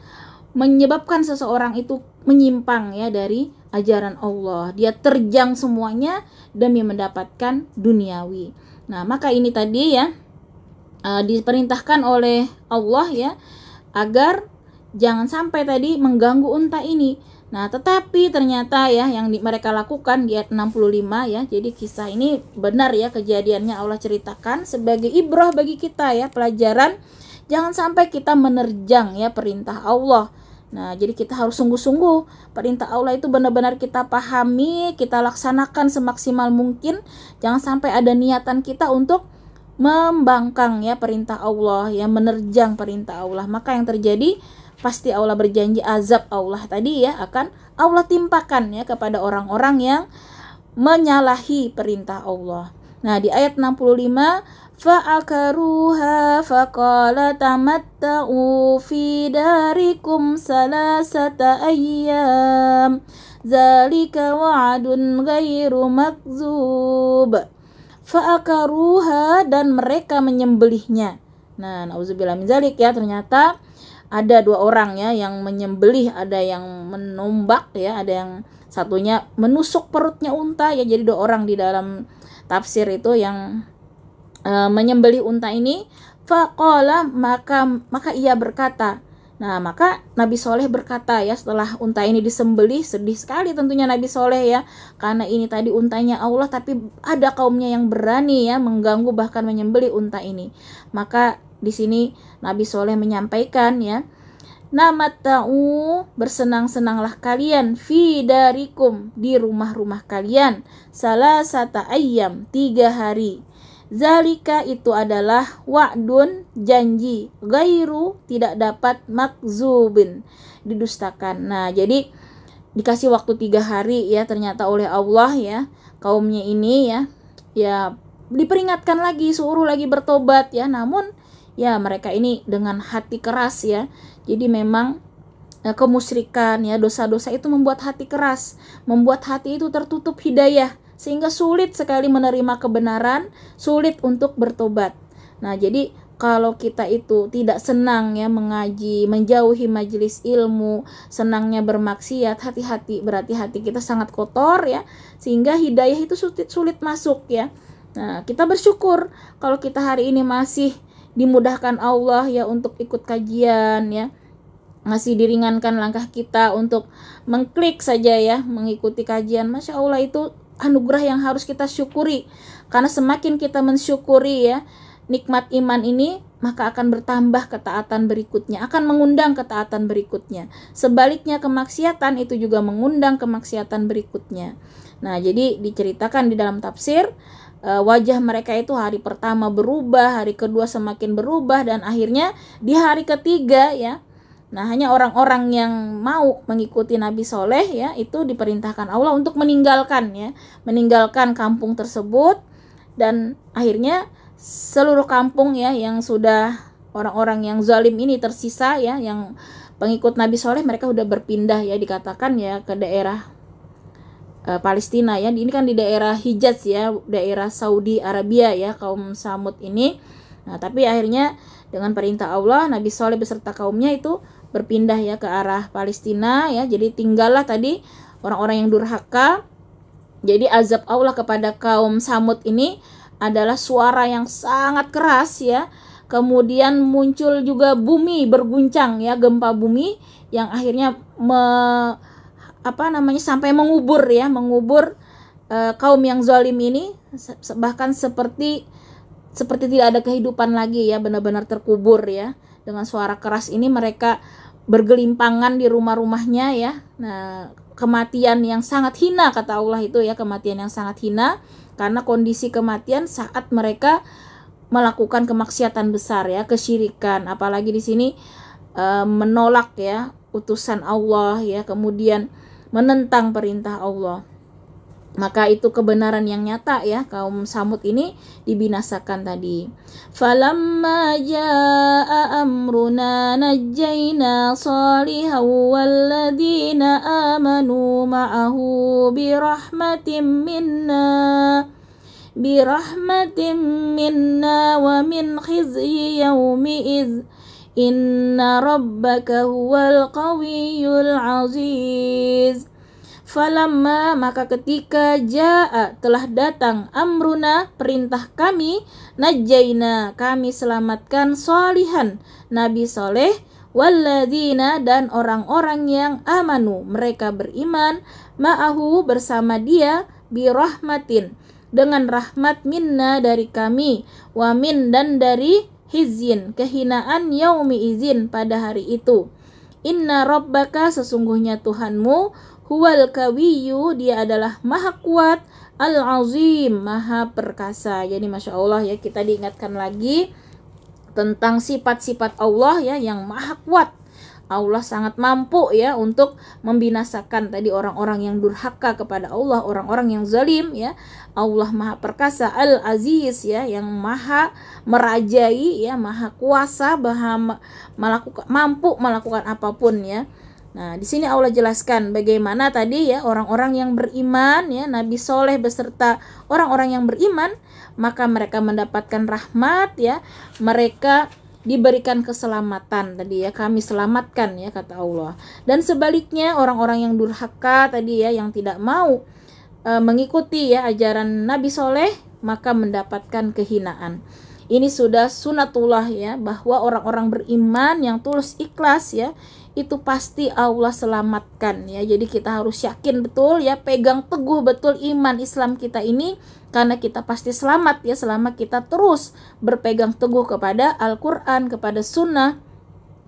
menyebabkan seseorang itu menyimpang ya dari ajaran Allah. Dia terjang semuanya demi mendapatkan duniawi. Nah, maka ini tadi ya diperintahkan oleh Allah ya agar jangan sampai tadi mengganggu unta ini. Nah, tetapi ternyata ya yang mereka lakukan di ayat 65 ya. Jadi kisah ini benar ya, kejadiannya Allah ceritakan sebagai ibrah bagi kita ya, pelajaran jangan sampai kita menerjang ya perintah Allah. Nah, jadi kita harus sungguh-sungguh perintah Allah itu benar-benar kita pahami, kita laksanakan semaksimal mungkin. Jangan sampai ada niatan kita untuk membangkang ya perintah Allah ya, menerjang perintah Allah. Maka yang terjadi pasti Allah berjanji azab Allah tadi ya akan Allah timpakan ya kepada orang-orang yang menyalahi perintah Allah. Nah, di ayat 65, fa'akaruha faqala tamatta'u fi darikum salasata ayyam zalika wa'adun ghairu makzub. Fa'akaruha, dan mereka menyembelihnya. Nah, nauzubillah min zalik ya, ternyata ada dua orang ya yang menyembelih, ada yang menombak ya, ada yang satunya menusuk perutnya unta ya. Jadi dua orang di dalam tafsir itu yang menyembelih unta ini. Faqala, maka ia berkata. Nah, maka Nabi Soleh berkata ya, setelah unta ini disembelih, sedih sekali tentunya Nabi Soleh ya, karena ini tadi untanya Allah, tapi ada kaumnya yang berani ya mengganggu bahkan menyembelih unta ini. Maka di sini Nabi Soleh menyampaikan ya, namatta'u, bersenang-senanglah kalian, fi darikum, di rumah-rumah kalian, salasata ayyam, 3 hari. Zalika, itu adalah wa'dun, janji, gairu, tidak dapat makzubin, didustakan. Nah, jadi dikasih waktu 3 hari ya, ternyata oleh Allah ya, kaumnya ini ya diperingatkan lagi, suruh lagi bertobat ya, namun ya mereka ini dengan hati keras ya. Jadi memang kemusyrikan ya, dosa-dosa itu membuat hati keras, membuat hati itu tertutup hidayah, sehingga sulit sekali menerima kebenaran, sulit untuk bertobat. Nah, jadi kalau kita itu tidak senang ya mengaji, menjauhi majelis ilmu, senangnya bermaksiat, hati-hati, berarti hati kita sangat kotor ya, sehingga hidayah itu sulit masuk ya. Nah, kita bersyukur kalau kita hari ini masih dimudahkan Allah ya untuk ikut kajian ya, masih diringankan langkah kita untuk mengklik saja ya mengikuti kajian. Masya Allah, itu anugerah yang harus kita syukuri, karena semakin kita mensyukuri ya nikmat iman ini, maka akan bertambah ketaatan berikutnya, akan mengundang ketaatan berikutnya. Sebaliknya kemaksiatan itu juga mengundang kemaksiatan berikutnya. Nah, jadi diceritakan di dalam tafsir, wajah mereka itu hari pertama berubah, hari kedua semakin berubah, dan akhirnya di hari ketiga ya, nah hanya orang-orang yang mau mengikuti Nabi Soleh ya, itu diperintahkan Allah untuk meninggalkan kampung tersebut, dan akhirnya seluruh kampung ya yang sudah orang-orang yang zalim ini tersisa ya, yang pengikut Nabi Soleh, mereka udah berpindah ya, dikatakan ya ke daerah Palestina ya. Ini kan di daerah Hijaz ya, daerah Saudi Arabia ya, kaum Samud ini. Nah, tapi akhirnya dengan perintah Allah, Nabi Soleh beserta kaumnya itu berpindah ya ke arah Palestina ya. Jadi tinggallah tadi orang-orang yang durhaka. Jadi azab Allah kepada kaum Samud ini adalah suara yang sangat keras ya. Kemudian muncul juga bumi berguncang ya, gempa bumi yang akhirnya sampai mengubur kaum yang zalim ini, bahkan seperti tidak ada kehidupan lagi ya, benar-benar terkubur ya. Dengan suara keras ini mereka bergelimpangan di rumah-rumahnya ya. Nah, kematian yang sangat hina, kata Allah itu ya, kematian yang sangat hina, karena kondisi kematian saat mereka melakukan kemaksiatan besar ya, kesyirikan, apalagi di sini menolak ya utusan Allah ya, kemudian menentang perintah Allah. Maka itu kebenaran yang nyata ya, kaum Samud ini dibinasakan tadi. Falamma jaa amruna najjayna Shalihan walladzina amanu ma'ahu birahmatin minna wa min khizyi yawmi'idz inna rabbaka huwal qawiyyul aziz. Falamma, maka ketika jaa, telah datang, amruna, perintah kami, najjaina, kami selamatkan, Shalihan, Nabi Soleh, walladzina, dan orang-orang yang amanu, mereka beriman, ma'ahu, bersama dia, birahmatin, dengan rahmat, minna, dari kami, wamin, dan dari hizyin, kehinaan, yaumi izin, pada hari itu. Inna rabbaka, sesungguhnya Tuhanmu, huwal kawiyyu, dia adalah maha kuat, al-azim, maha perkasa. Jadi Masya Allah ya, kita diingatkan lagi tentang sifat-sifat Allah ya, yang maha kuat. Allah sangat mampu ya untuk membinasakan tadi orang-orang yang durhaka kepada Allah, orang-orang yang zalim ya. Allah maha perkasa, al-aziz ya, yang maha merajai ya, maha kuasa, mampu melakukan apapun ya. Nah, di sini Allah jelaskan bagaimana tadi ya orang-orang yang beriman ya, Nabi Soleh beserta orang-orang yang beriman, maka mereka mendapatkan rahmat ya, mereka diberikan keselamatan tadi ya, kami selamatkan ya, kata Allah. Dan sebaliknya orang-orang yang durhaka tadi ya, yang tidak mau mengikuti ya ajaran Nabi Soleh, maka mendapatkan kehinaan. Ini sudah sunatullah ya, bahwa orang-orang beriman yang tulus ikhlas ya, itu pasti Allah selamatkan ya. Jadi kita harus yakin betul ya, pegang teguh betul iman Islam kita ini, karena kita pasti selamat ya selama kita terus berpegang teguh kepada Al-Quran, kepada sunnah,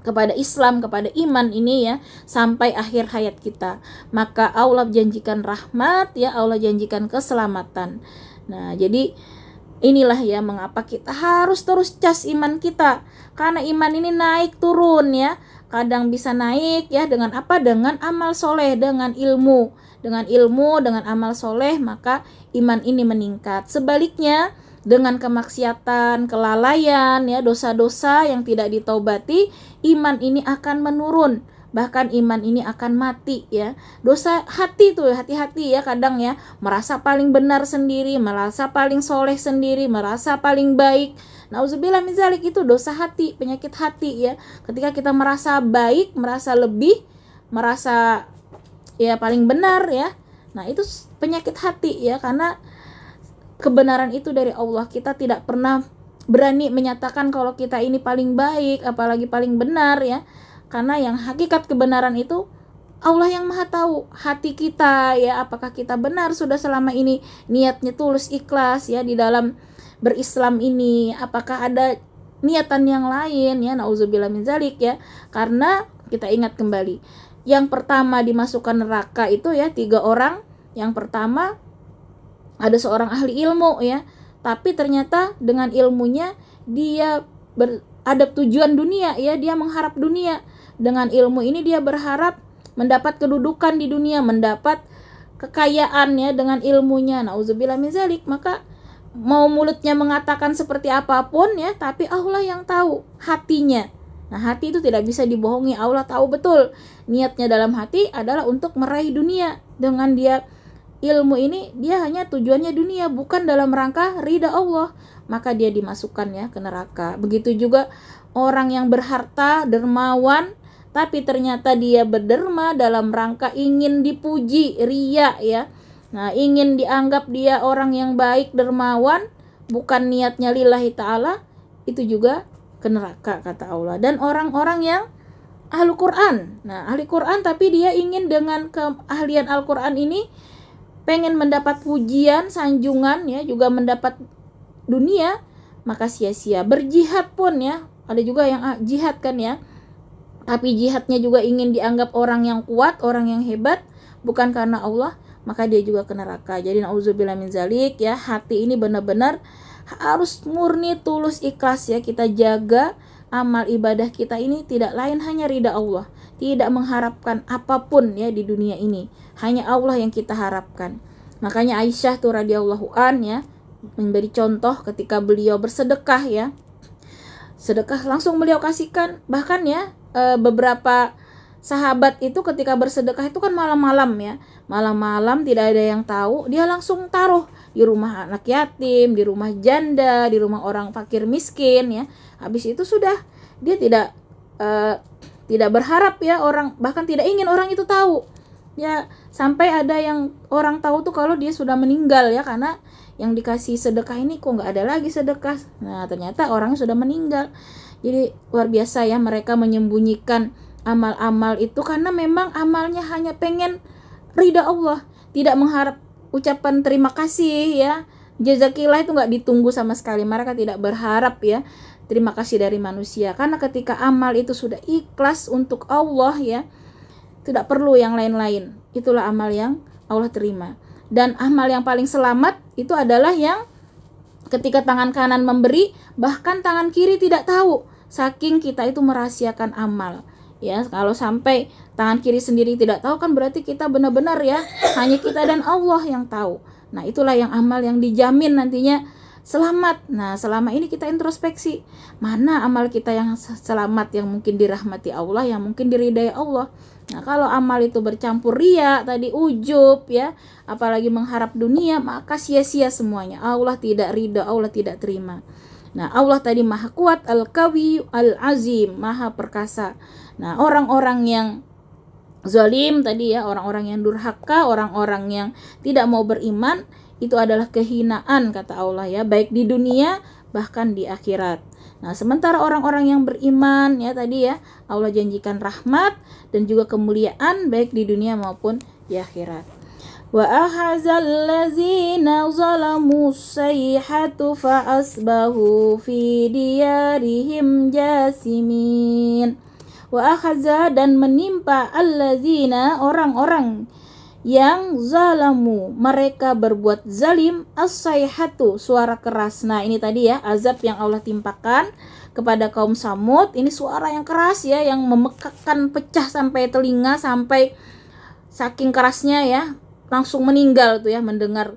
kepada Islam, kepada iman ini ya, sampai akhir hayat kita. Maka Allah janjikan rahmat ya, Allah janjikan keselamatan. Nah, jadi inilah ya mengapa kita harus terus cas iman kita, karena iman ini naik turun ya. Kadang bisa naik ya dengan apa? Dengan amal soleh, dengan ilmu, dengan amal soleh, maka iman ini meningkat. Sebaliknya dengan kemaksiatan, kelalaian ya, dosa-dosa yang tidak ditaubati, iman ini akan menurun. Bahkan iman ini akan mati ya. Dosa hati tuh, hati-hati ya, kadang ya merasa paling benar sendiri, merasa paling soleh sendiri, merasa paling baik. Nauzubillah min zalik, itu dosa hati, penyakit hati ya. Ketika kita merasa baik, merasa lebih, merasa ya paling benar ya, nah itu penyakit hati ya, karena kebenaran itu dari Allah. Kita tidak pernah berani menyatakan kalau kita ini paling baik, apalagi paling benar ya. Karena yang hakikat kebenaran itu Allah yang maha tahu hati kita ya, apakah kita benar sudah selama ini niatnya tulus ikhlas ya di dalam berislam ini, apakah ada niatan yang lain ya, nauzubillah min zalik ya. Karena kita ingat kembali, yang pertama dimasukkan neraka itu ya 3 orang. Yang pertama ada seorang ahli ilmu ya, tapi ternyata dengan ilmunya dia ada tujuan dunia ya, dia mengharap dunia. Dengan ilmu ini dia berharap mendapat kedudukan di dunia, mendapat kekayaan ya dengan ilmunya. Nauzubillah min zalik. Maka mau mulutnya mengatakan seperti apapun ya, tapi Allah yang tahu hatinya. Nah, hati itu tidak bisa dibohongi. Allah tahu betul niatnya dalam hati adalah untuk meraih dunia. Dengan dia ilmu ini, dia hanya tujuannya dunia, bukan dalam rangka ridha Allah, maka dia dimasukkan ya ke neraka. Begitu juga orang yang berharta, dermawan, tapi ternyata dia berderma dalam rangka ingin dipuji, riya ya. Nah, ingin dianggap dia orang yang baik, dermawan, bukan niatnya lillahi ta'ala, itu juga ke neraka kata Allah. Dan orang-orang yang ahli Quran, nah ahli Quran tapi dia ingin dengan keahlian Al-Quran ini pengen mendapat pujian, sanjungan ya, juga mendapat dunia, maka sia-sia. Berjihad pun ya, ada juga yang jihad kan ya, tapi jihadnya juga ingin dianggap orang yang kuat, orang yang hebat, bukan karena Allah, maka dia juga ke neraka. Jadi nauzubillah min zalik ya, hati ini benar-benar harus murni, tulus, ikhlas ya. Kita jaga amal ibadah kita ini tidak lain hanya ridha Allah, tidak mengharapkan apapun ya di dunia ini, hanya Allah yang kita harapkan. Makanya Aisyah tuh radhiyallahu an ya memberi contoh ketika beliau bersedekah ya, sedekah langsung beliau kasihkan. Bahkan ya beberapa sahabat itu ketika bersedekah itu kan malam-malam ya, malam-malam tidak ada yang tahu, dia langsung taruh di rumah anak yatim, di rumah janda, di rumah orang fakir miskin ya. Habis itu sudah dia tidak berharap ya orang, bahkan tidak ingin orang itu tahu ya, sampai ada yang orang tahu tuh kalau dia sudah meninggal ya, karena yang dikasih sedekah ini kok nggak ada lagi sedekah. Nah, ternyata orangnya sudah meninggal. Jadi luar biasa ya, mereka menyembunyikan amal-amal itu karena memang amalnya hanya pengen ridha Allah, tidak mengharap ucapan terima kasih ya, jazakillah itu nggak ditunggu sama sekali. Mereka tidak berharap ya terima kasih dari manusia, karena ketika amal itu sudah ikhlas untuk Allah ya, tidak perlu yang lain-lain. Itulah amal yang Allah terima. Dan amal yang paling selamat itu adalah yang ketika tangan kanan memberi, bahkan tangan kiri tidak tahu, saking kita itu merahasiakan amal ya. Kalau sampai tangan kiri sendiri tidak tahu, kan berarti kita benar-benar ya hanya kita dan Allah yang tahu. Nah, itulah yang amal yang dijamin nantinya selamat. Nah, selama ini kita introspeksi, mana amal kita yang selamat, yang mungkin dirahmati Allah, yang mungkin diridai Allah. Nah, kalau amal itu bercampur riya, tadi ujub ya, apalagi mengharap dunia, maka sia-sia semuanya. Allah tidak ridha, Allah tidak terima. Nah, Allah tadi maha kuat, al-qawi, al-azim, maha perkasa. Nah, orang-orang yang zalim tadi ya, orang-orang yang durhaka, orang-orang yang tidak mau beriman, itu adalah kehinaan kata Allah ya, baik di dunia bahkan di akhirat. Nah, sementara orang-orang yang beriman ya tadi ya, Allah janjikan rahmat dan juga kemuliaan baik di dunia maupun di akhirat. Wa ahazal ladzina zalamu sayhatu fa asbahu fi diyarihim jasimin. Wa akhaza, dan menimpa allazina, orang-orang yang zalamu, mereka berbuat zalim, as-sayhatu, suara keras. Nah, ini tadi ya azab yang Allah timpakan kepada kaum Samud. Ini suara yang keras ya, yang memekakkan, pecah sampai telinga, sampai saking kerasnya ya, langsung meninggal tuh ya mendengar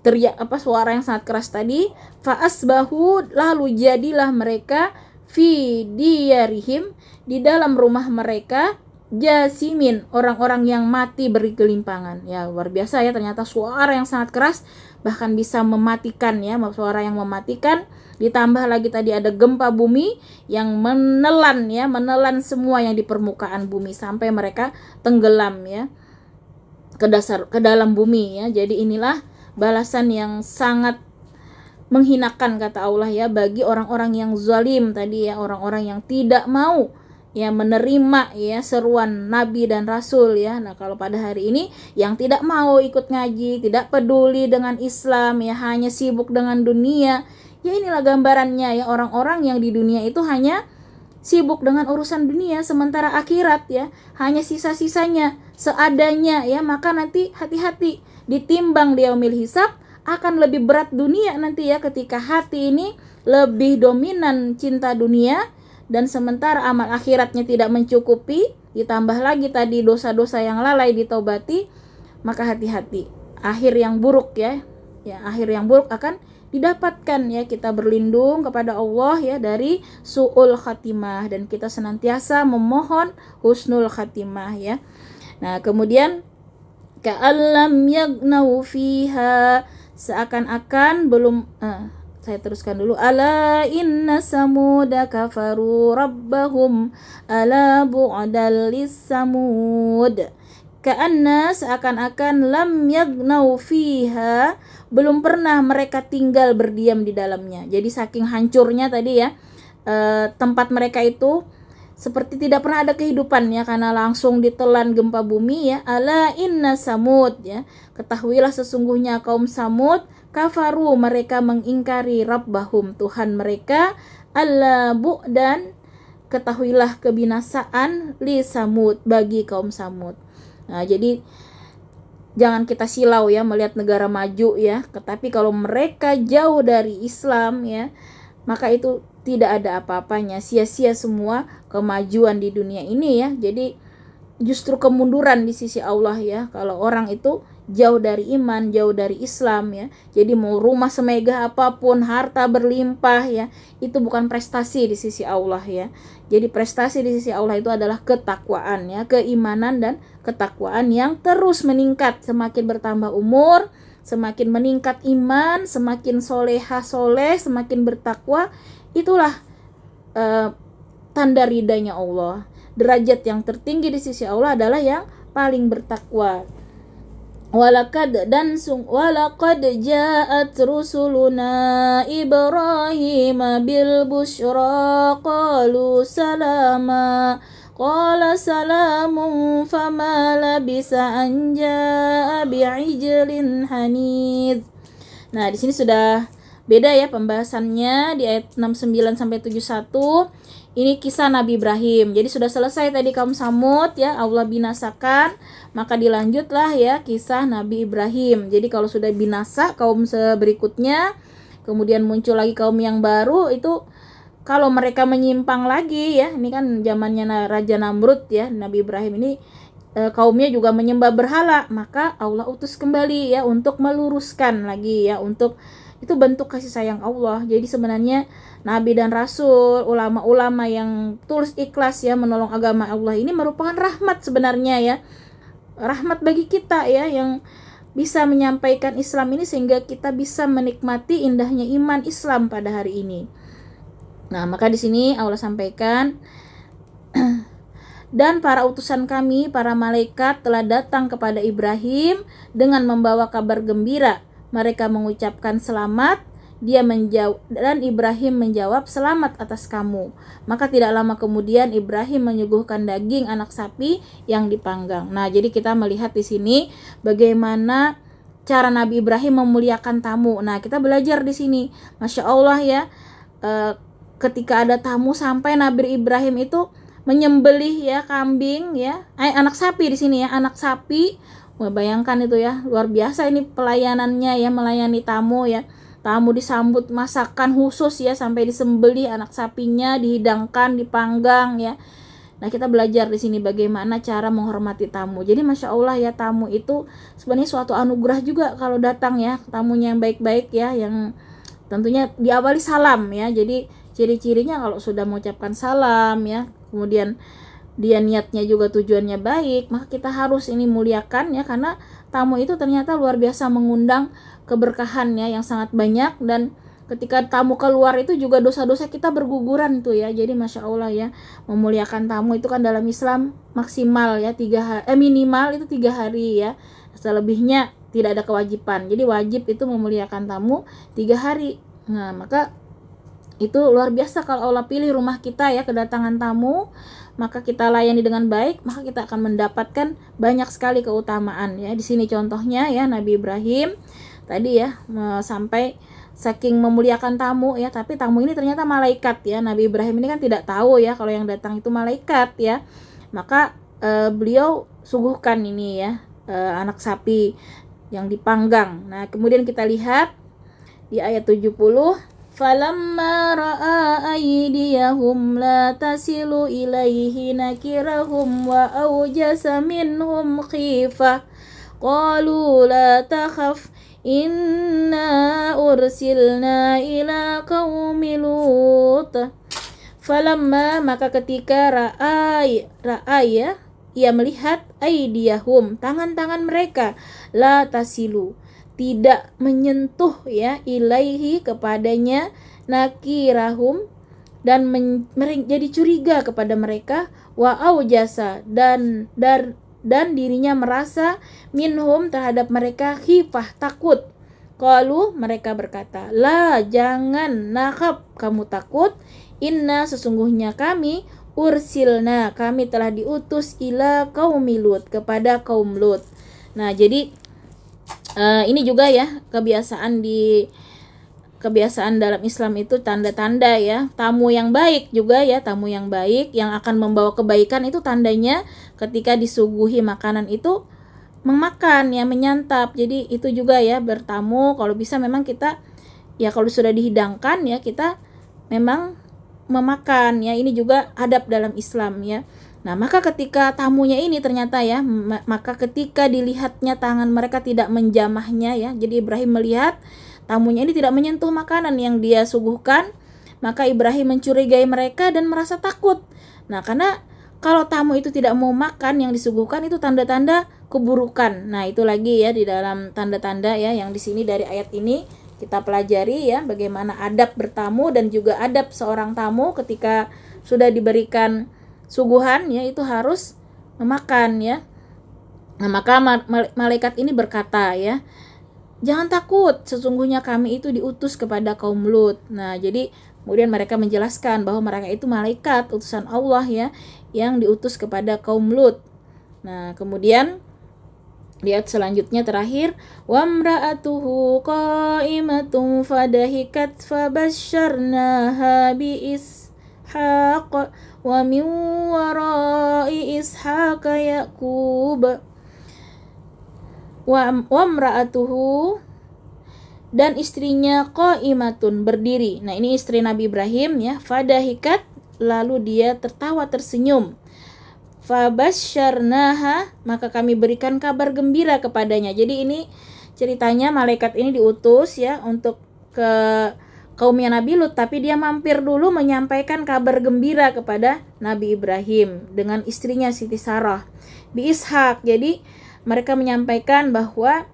teriak suara yang sangat keras tadi. Fa asbahu, lalu jadilah mereka fi diyarihim, di dalam rumah mereka, jasimin, orang-orang yang mati bergelimpangan. Ya, luar biasa ya, ternyata suara yang sangat keras bahkan bisa mematikan ya, suara yang mematikan. Ditambah lagi tadi ada gempa bumi yang menelan ya, menelan semua yang di permukaan bumi sampai mereka tenggelam ya ke dalam bumi ya. Jadi inilah balasan yang sangat menghinakan kata Allah ya bagi orang-orang yang zalim tadi ya, orang-orang yang tidak mau ya menerima ya seruan nabi dan rasul ya. Nah, kalau pada hari ini yang tidak mau ikut ngaji, tidak peduli dengan Islam ya, hanya sibuk dengan dunia, ya inilah gambarannya ya, orang-orang yang di dunia itu hanya sibuk dengan urusan dunia, sementara akhirat ya hanya sisa-sisanya seadanya ya. Maka nanti hati-hati, ditimbang di yaumil hisab akan lebih berat dunia nanti ya, ketika hati ini lebih dominan cinta dunia dan sementara amal akhiratnya tidak mencukupi, ditambah lagi tadi dosa-dosa yang lalai ditaubati, maka hati-hati, akhir yang buruk ya, akhir yang buruk akan didapatkan ya. Kita berlindung kepada Allah ya dari su'ul khatimah dan kita senantiasa memohon husnul khatimah ya. Nah, kemudian ka'allam yagnau fiha, seakan-akan belum saya teruskan dulu. Ala inna samuda kafaru rabbahum ala bu'dal lis-samud. Ka'anna, seakan-akan, lam yagnau fiha, belum pernah mereka tinggal berdiam di dalamnya. Jadi saking hancurnya tadi ya tempat mereka itu, seperti tidak pernah ada kehidupan ya, karena langsung ditelan gempa bumi ya. Ala inna samud ya, ketahuilah sesungguhnya kaum Samud, kafaru, mereka mengingkari rabbahum, Tuhan mereka, alla bu'dan, ketahuilah kebinasaan, li Samud, bagi kaum Samud. Nah, jadi jangan kita silau ya melihat negara maju ya, tetapi kalau mereka jauh dari Islam ya, maka itu tidak ada apa-apanya, sia-sia semua kemajuan di dunia ini ya. Jadi justru kemunduran di sisi Allah ya kalau orang itu jauh dari iman, jauh dari Islam ya. Jadi mau rumah semegah apapun, harta berlimpah ya, itu bukan prestasi di sisi Allah ya. Jadi prestasi di sisi Allah itu adalah ketakwaan ya, keimanan dan ketakwaan yang terus meningkat, semakin bertambah umur, semakin meningkat iman, semakin solehah soleh, semakin bertakwa, itulah tanda ridanya Allah. Derajat yang tertinggi di sisi Allah adalah yang paling bertakwa. Walaqad ja'at rusuluna Ibrahim bil busyra qalu salama qala salamun fama labisa an ja'a bi'ijlin hanid. Nah, di sini sudah beda ya pembahasannya di ayat 69 sampai 71. Ini kisah Nabi Ibrahim. Jadi sudah selesai tadi kaum Samud ya, Allah binasakan, maka dilanjutlah ya kisah Nabi Ibrahim. Jadi kalau sudah binasa kaum berikutnya, kemudian muncul lagi kaum yang baru, itu kalau mereka menyimpang lagi ya, ini kan zamannya Raja Namrud ya, Nabi Ibrahim ini kaumnya juga menyembah berhala, maka Allah utus kembali ya untuk meluruskan lagi ya, untuk itu bentuk kasih sayang Allah. Jadi sebenarnya Nabi dan Rasul, ulama-ulama yang tulus ikhlas ya menolong agama Allah ini merupakan rahmat sebenarnya ya. Rahmat bagi kita ya yang bisa menyampaikan Islam ini sehingga kita bisa menikmati indahnya iman Islam pada hari ini. Nah, maka di sini Allah sampaikan dan para utusan kami, para malaikat telah datang kepada Ibrahim dengan membawa kabar gembira. Mereka mengucapkan selamat Dan Ibrahim menjawab, selamat atas kamu. Maka tidak lama kemudian Ibrahim menyuguhkan daging anak sapi yang dipanggang. Nah, jadi kita melihat di sini bagaimana cara Nabi Ibrahim memuliakan tamu. Nah, kita belajar di sini. Masya Allah ya, ketika ada tamu sampai Nabi Ibrahim itu menyembelih ya kambing ya, anak sapi di sini ya, anak sapi. Wah, bayangkan itu ya, luar biasa ini pelayanannya ya, melayani tamu ya. Tamu disambut masakan khusus ya, sampai disembelih anak sapinya, dihidangkan, dipanggang ya. Nah, kita belajar di sini bagaimana cara menghormati tamu. Jadi Masya Allah ya, tamu itu sebenarnya suatu anugerah juga kalau datang ya, tamunya yang baik-baik ya, yang tentunya diawali salam ya. Jadi ciri-cirinya kalau sudah mengucapkan salam ya, kemudian dia niatnya juga tujuannya baik, maka kita harus ini muliakan ya, karena tamu itu ternyata luar biasa mengundang keberkahan ya yang sangat banyak. Dan ketika tamu keluar itu juga dosa-dosa kita berguguran tuh ya. Jadi Masya Allah ya, memuliakan tamu itu kan dalam Islam maksimal ya minimal itu 3 hari ya, selebihnya tidak ada kewajiban. Jadi wajib itu memuliakan tamu 3 hari. Nah, maka itu luar biasa kalau Allah pilih rumah kita ya, kedatangan tamu, maka kita layani dengan baik, maka kita akan mendapatkan banyak sekali keutamaan ya. Di sini contohnya ya, Nabi Ibrahim tadi ya, sampai saking memuliakan tamu ya, tapi tamu ini ternyata malaikat ya. Nabi Ibrahim ini kan tidak tahu ya kalau yang datang itu malaikat ya. Maka beliau suguhkan ini ya, anak sapi yang dipanggang. Nah, kemudian kita lihat di ayat 70, falamma ra'a aydiyahum la tasilu ilaihi nakirahum wa awjasa minhum khifah qalu la takhaf inna ursilna ila qaumi Lut. Falamma, maka ketika ra'a ya, ia melihat aydiyahum, tangan-tangan mereka, la tasilu, tidak menyentuh ya, ilaihi kepadanya, nakirahum, dan menjadi curiga kepada mereka, wa aujasa, dan dirinya merasa, minhum, terhadap mereka, khifah, takut. Qalu, mereka berkata, la, jangan, nakhab, kamu takut, inna, sesungguhnya kami, ursilna, kami telah diutus, ila qaumi Lut, kepada kaum Lut. Nah, jadi ini juga ya kebiasaan dalam Islam itu tanda-tanda ya, tamu yang baik juga ya, tamu yang baik yang akan membawa kebaikan itu tandanya ketika disuguhi makanan itu memakan ya, menyantap. Jadi itu juga ya, bertamu kalau bisa memang kita ya, kalau sudah dihidangkan ya, kita memang memakan ya, ini juga adab dalam Islam ya. Nah, maka ketika tamunya ini ternyata ya, maka ketika dilihatnya tangan mereka tidak menjamahnya ya, jadi Ibrahim melihat tamunya ini tidak menyentuh makanan yang dia suguhkan, maka Ibrahim mencurigai mereka dan merasa takut. Nah, karena kalau tamu itu tidak mau makan yang disuguhkan, itu tanda-tanda keburukan. Nah, itu lagi ya di dalam tanda-tanda ya, yang di sini dari ayat ini kita pelajari ya, bagaimana adab bertamu dan juga adab seorang tamu ketika sudah diberikan suguhan ya, itu harus memakan ya. Nah, maka malaikat ini berkata ya, jangan takut, sesungguhnya kami itu diutus kepada kaum Lut. Nah, jadi kemudian mereka menjelaskan bahwa mereka itu malaikat utusan Allah ya, yang diutus kepada kaum Lut. Nah, kemudian lihat selanjutnya terakhir, wa mra'atuhu qa'imatun fadahikat fabasyarnaha bi ishaq wa min wara'i ishaq yaqub wa mra'atuhu, dan istrinya qa'imatun, berdiri. Nah, ini istri Nabi Ibrahim ya, fadahikat, lalu dia tertawa tersenyum. Fabasyarnaha, maka kami berikan kabar gembira kepadanya. Jadi ini ceritanya malaikat ini diutus ya untuk ke kaumnya Nabi Lut, tapi dia mampir dulu menyampaikan kabar gembira kepada Nabi Ibrahim dengan istrinya Siti Sarah bi Ishak. Jadi mereka menyampaikan bahwa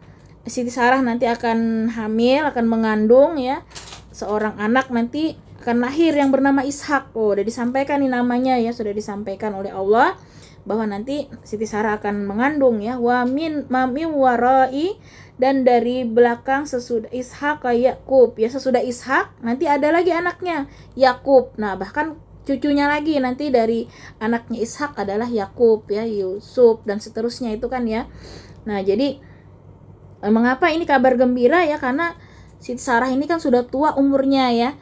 Siti Sarah nanti akan hamil, akan mengandung ya seorang anak, nanti akan lahir yang bernama Ishak. Oh, udah disampaikan nih namanya ya, sudah disampaikan oleh Allah bahwa nanti Siti Sarah akan mengandung ya, wa min warai, dan dari belakang sesudah Ishak Yakub ya, sesudah Ishak nanti ada lagi anaknya Yakub. Nah bahkan cucunya lagi nanti dari anaknya Ishak adalah Yakub ya, Yusuf dan seterusnya itu kan ya. Nah jadi mengapa ini kabar gembira ya, karena Siti Sarah ini kan sudah tua umurnya ya,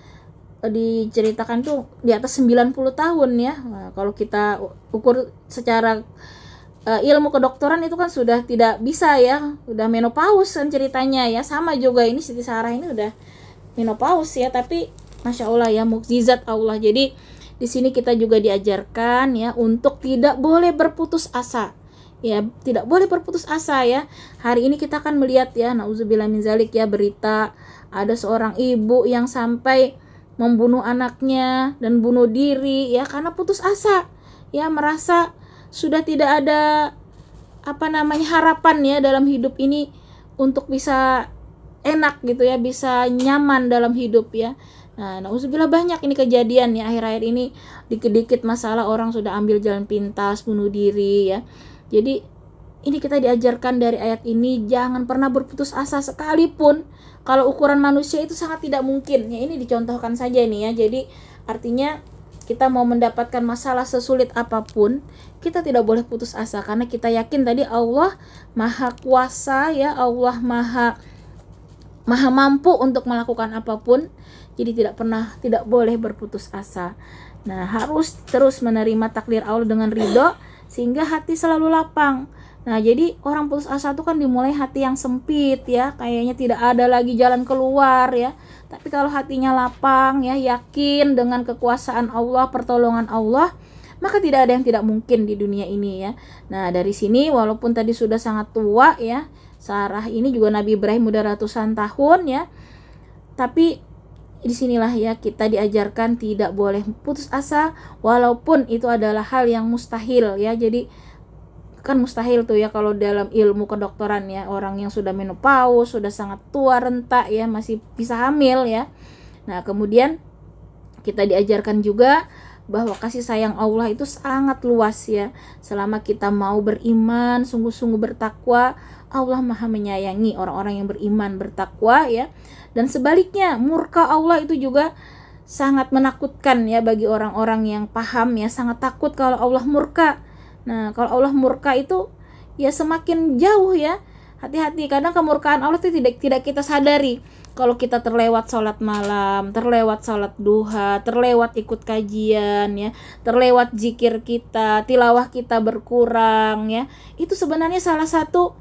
diceritakan tuh di atas 90 tahun ya. Nah, kalau kita ukur secara ilmu kedokteran itu kan sudah tidak bisa ya, udah menopause kan ceritanya ya. Sama juga ini Siti Sarah ini udah menopause ya, tapi Masya Allah ya, mukjizat Allah. Jadi di sini kita juga diajarkan ya untuk tidak boleh berputus asa. Ya, tidak boleh berputus asa ya. Hari ini kita akan melihat ya, nauzubillah min zalik ya, berita ada seorang ibu yang sampai membunuh anaknya dan bunuh diri ya karena putus asa. Ya, merasa sudah tidak ada harapan ya dalam hidup ini untuk bisa enak gitu ya, bisa nyaman dalam hidup ya. Nah, nauzubillah banyak ini kejadian ya akhir-akhir ini, dikit-dikit masalah orang sudah ambil jalan pintas, bunuh diri ya. Jadi ini kita diajarkan dari ayat ini, jangan pernah berputus asa sekalipun kalau ukuran manusia itu sangat tidak mungkin ya. Ini dicontohkan saja ini ya. Jadi artinya kita mau mendapatkan masalah sesulit apapun, kita tidak boleh putus asa karena kita yakin tadi Allah Maha Kuasa ya, Allah Maha mampu untuk melakukan apapun. Jadi tidak boleh berputus asa. Nah, harus terus menerima takdir Allah dengan ridho sehingga hati selalu lapang. Nah, jadi orang putus asa itu kan dimulai hati yang sempit ya, kayaknya tidak ada lagi jalan keluar ya. Tapi kalau hatinya lapang ya, yakin dengan kekuasaan Allah, pertolongan Allah, maka tidak ada yang tidak mungkin di dunia ini ya. Nah, dari sini walaupun tadi sudah sangat tua ya, Sarah ini juga Nabi Ibrahim udah ratusan tahun ya, tapi disinilah ya kita diajarkan tidak boleh putus asa walaupun itu adalah hal yang mustahil ya. Jadi kan mustahil tuh ya kalau dalam ilmu kedokteran ya, orang yang sudah menopause, sudah sangat tua renta ya, masih bisa hamil ya. Nah kemudian kita diajarkan juga bahwa kasih sayang Allah itu sangat luas ya. Selama kita mau beriman, sungguh-sungguh bertakwa, Allah Maha menyayangi orang-orang yang beriman, bertakwa ya. Dan sebaliknya, murka Allah itu juga sangat menakutkan ya bagi orang-orang yang paham ya, sangat takut kalau Allah murka. Nah, kalau Allah murka itu ya semakin jauh ya. Hati-hati, kadang kemurkaan Allah itu tidak kita sadari. Kalau kita terlewat sholat malam, terlewat sholat duha, terlewat ikut kajian ya, terlewat zikir kita, tilawah kita berkurang ya, itu sebenarnya salah satu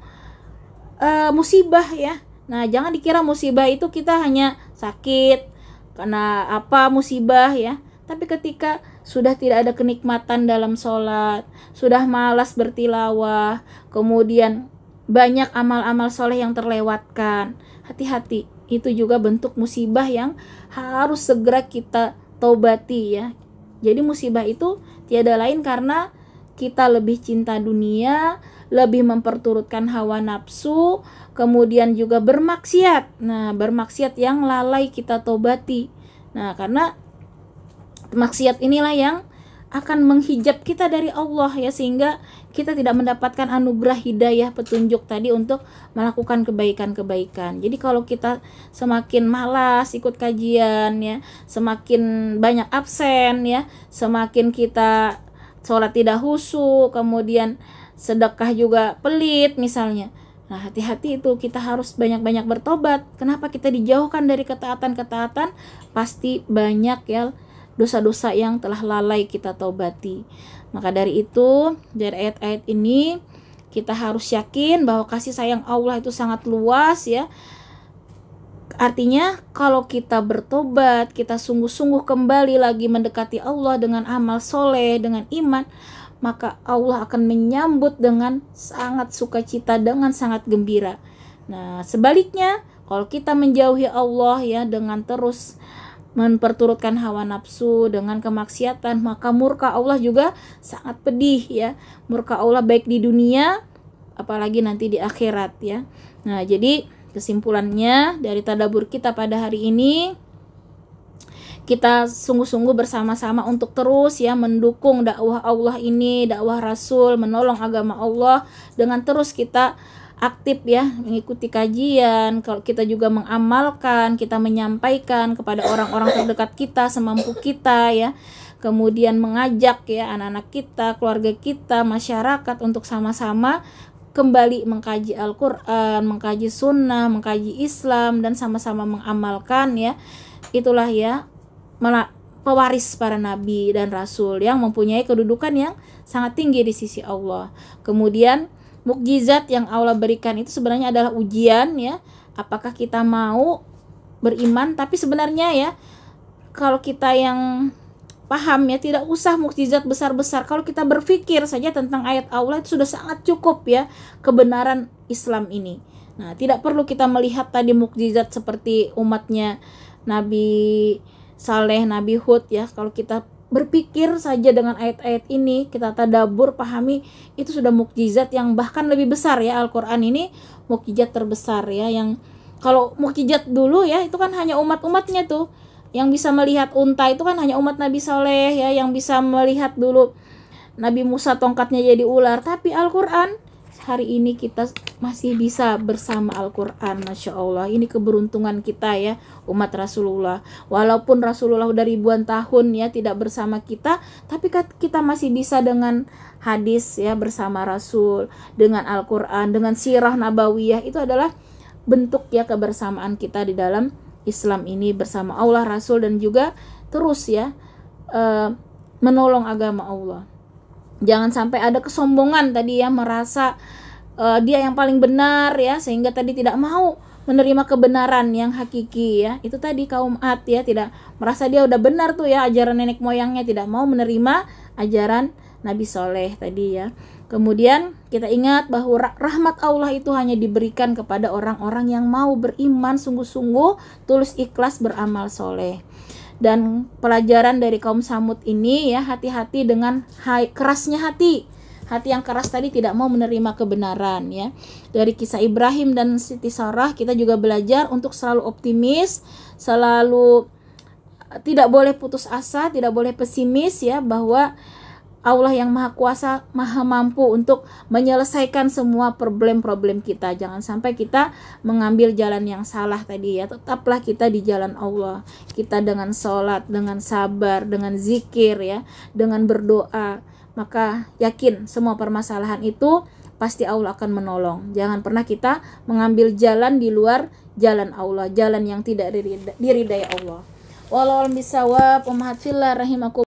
musibah ya. Nah, jangan dikira musibah itu kita hanya sakit karena musibah ya. Tapi ketika sudah tidak ada kenikmatan dalam sholat, sudah malas bertilawah, kemudian banyak amal-amal soleh yang terlewatkan, hati-hati, itu juga bentuk musibah yang harus segera kita taubati ya. Jadi musibah itu tiada lain karena kita lebih cinta dunia, lebih memperturutkan hawa nafsu, kemudian juga bermaksiat. Nah, bermaksiat yang lalai kita tobati. Nah, karena maksiat inilah yang akan menghijab kita dari Allah ya, sehingga kita tidak mendapatkan anugerah hidayah petunjuk tadi untuk melakukan kebaikan-kebaikan. Jadi kalau kita semakin malas ikut kajian ya, semakin banyak absen ya, semakin kita sholat tidak khusyuk, kemudian sedekah juga pelit misalnya. Nah, hati-hati itu, kita harus banyak-banyak bertobat. Kenapa kita dijauhkan dari ketaatan-ketaatan? Pasti banyak ya dosa-dosa yang telah lalai kita taubati. Maka dari itu, dari ayat-ayat ini kita harus yakin bahwa kasih sayang Allah itu sangat luas ya. Artinya kalau kita bertobat, kita sungguh-sungguh kembali lagi mendekati Allah dengan amal soleh, dengan iman, maka Allah akan menyambut dengan sangat sukacita, dengan sangat gembira. Nah, sebaliknya kalau kita menjauhi Allah ya dengan terus memperturutkan hawa nafsu dengan kemaksiatan, maka murka Allah juga sangat pedih ya. Murka Allah baik di dunia apalagi nanti di akhirat ya. Nah, jadi kesimpulannya dari tadabbur kita pada hari ini, kita sungguh-sungguh bersama-sama untuk terus ya mendukung dakwah Allah ini, dakwah Rasul, menolong agama Allah dengan terus kita aktif ya mengikuti kajian, kalau kita juga mengamalkan, kita menyampaikan kepada orang-orang terdekat kita semampu kita ya. Kemudian mengajak ya anak-anak kita, keluarga kita, masyarakat untuk sama-sama kembali mengkaji Al-Quran, mengkaji sunnah, mengkaji Islam, dan sama-sama mengamalkan ya. Itulah ya pewaris para nabi dan rasul yang mempunyai kedudukan yang sangat tinggi di sisi Allah. Kemudian mukjizat yang Allah berikan itu sebenarnya adalah ujian ya. Apakah kita mau beriman? Tapi sebenarnya ya kalau kita yang paham ya, tidak usah mukjizat besar-besar. Kalau kita berpikir saja tentang ayat Allah itu sudah sangat cukup ya kebenaran Islam ini. Nah, tidak perlu kita melihat tadi mukjizat seperti umatnya Nabi Saleh, Nabi Hud ya. Kalau kita berpikir saja dengan ayat-ayat ini, kita tadabbur, pahami, itu sudah mukjizat yang bahkan lebih besar ya. Al-Quran ini mukjizat terbesar ya. Yang kalau mukjizat dulu ya itu kan hanya umat-umatnya tuh. Yang bisa melihat unta itu kan hanya umat Nabi Saleh ya, yang bisa melihat dulu Nabi Musa tongkatnya jadi ular. Tapi Al-Quran, hari ini kita masih bisa bersama Al-Quran. Masya Allah, ini keberuntungan kita ya umat Rasulullah. Walaupun Rasulullah udah ribuan tahun ya tidak bersama kita, tapi kita masih bisa dengan hadis ya bersama Rasul, dengan Al-Quran, dengan sirah nabawiyah. Itu adalah bentuk ya kebersamaan kita di dalam Islam ini bersama Allah, Rasul, dan juga terus ya menolong agama Allah. Jangan sampai ada kesombongan tadi ya, merasa dia yang paling benar ya, sehingga tadi tidak mau menerima kebenaran yang hakiki ya. Itu tadi kaum Ad ya, tidak merasa dia udah benar tuh ya ajaran nenek moyangnya, tidak mau menerima ajaran Nabi Soleh tadi ya. Kemudian kita ingat bahwa rahmat Allah itu hanya diberikan kepada orang-orang yang mau beriman sungguh-sungguh, tulus ikhlas beramal soleh. Dan pelajaran dari kaum Samud ini ya, hati-hati dengan kerasnya hati. Hati yang keras tadi tidak mau menerima kebenaran ya. Dari kisah Ibrahim dan Siti Sarah kita juga belajar untuk selalu optimis, selalu tidak boleh putus asa, tidak boleh pesimis ya, bahwa Allah yang Maha Kuasa, Maha Mampu untuk menyelesaikan semua problem-problem kita. Jangan sampai kita mengambil jalan yang salah tadi ya. Tetaplah kita di jalan Allah. Kita dengan sholat, dengan sabar, dengan zikir ya, dengan berdoa. Maka yakin semua permasalahan itu pasti Allah akan menolong. Jangan pernah kita mengambil jalan di luar jalan Allah, jalan yang tidak diridai Allah. Wallahu a'lam bishawab. Ummahat fillah rahimakumullah.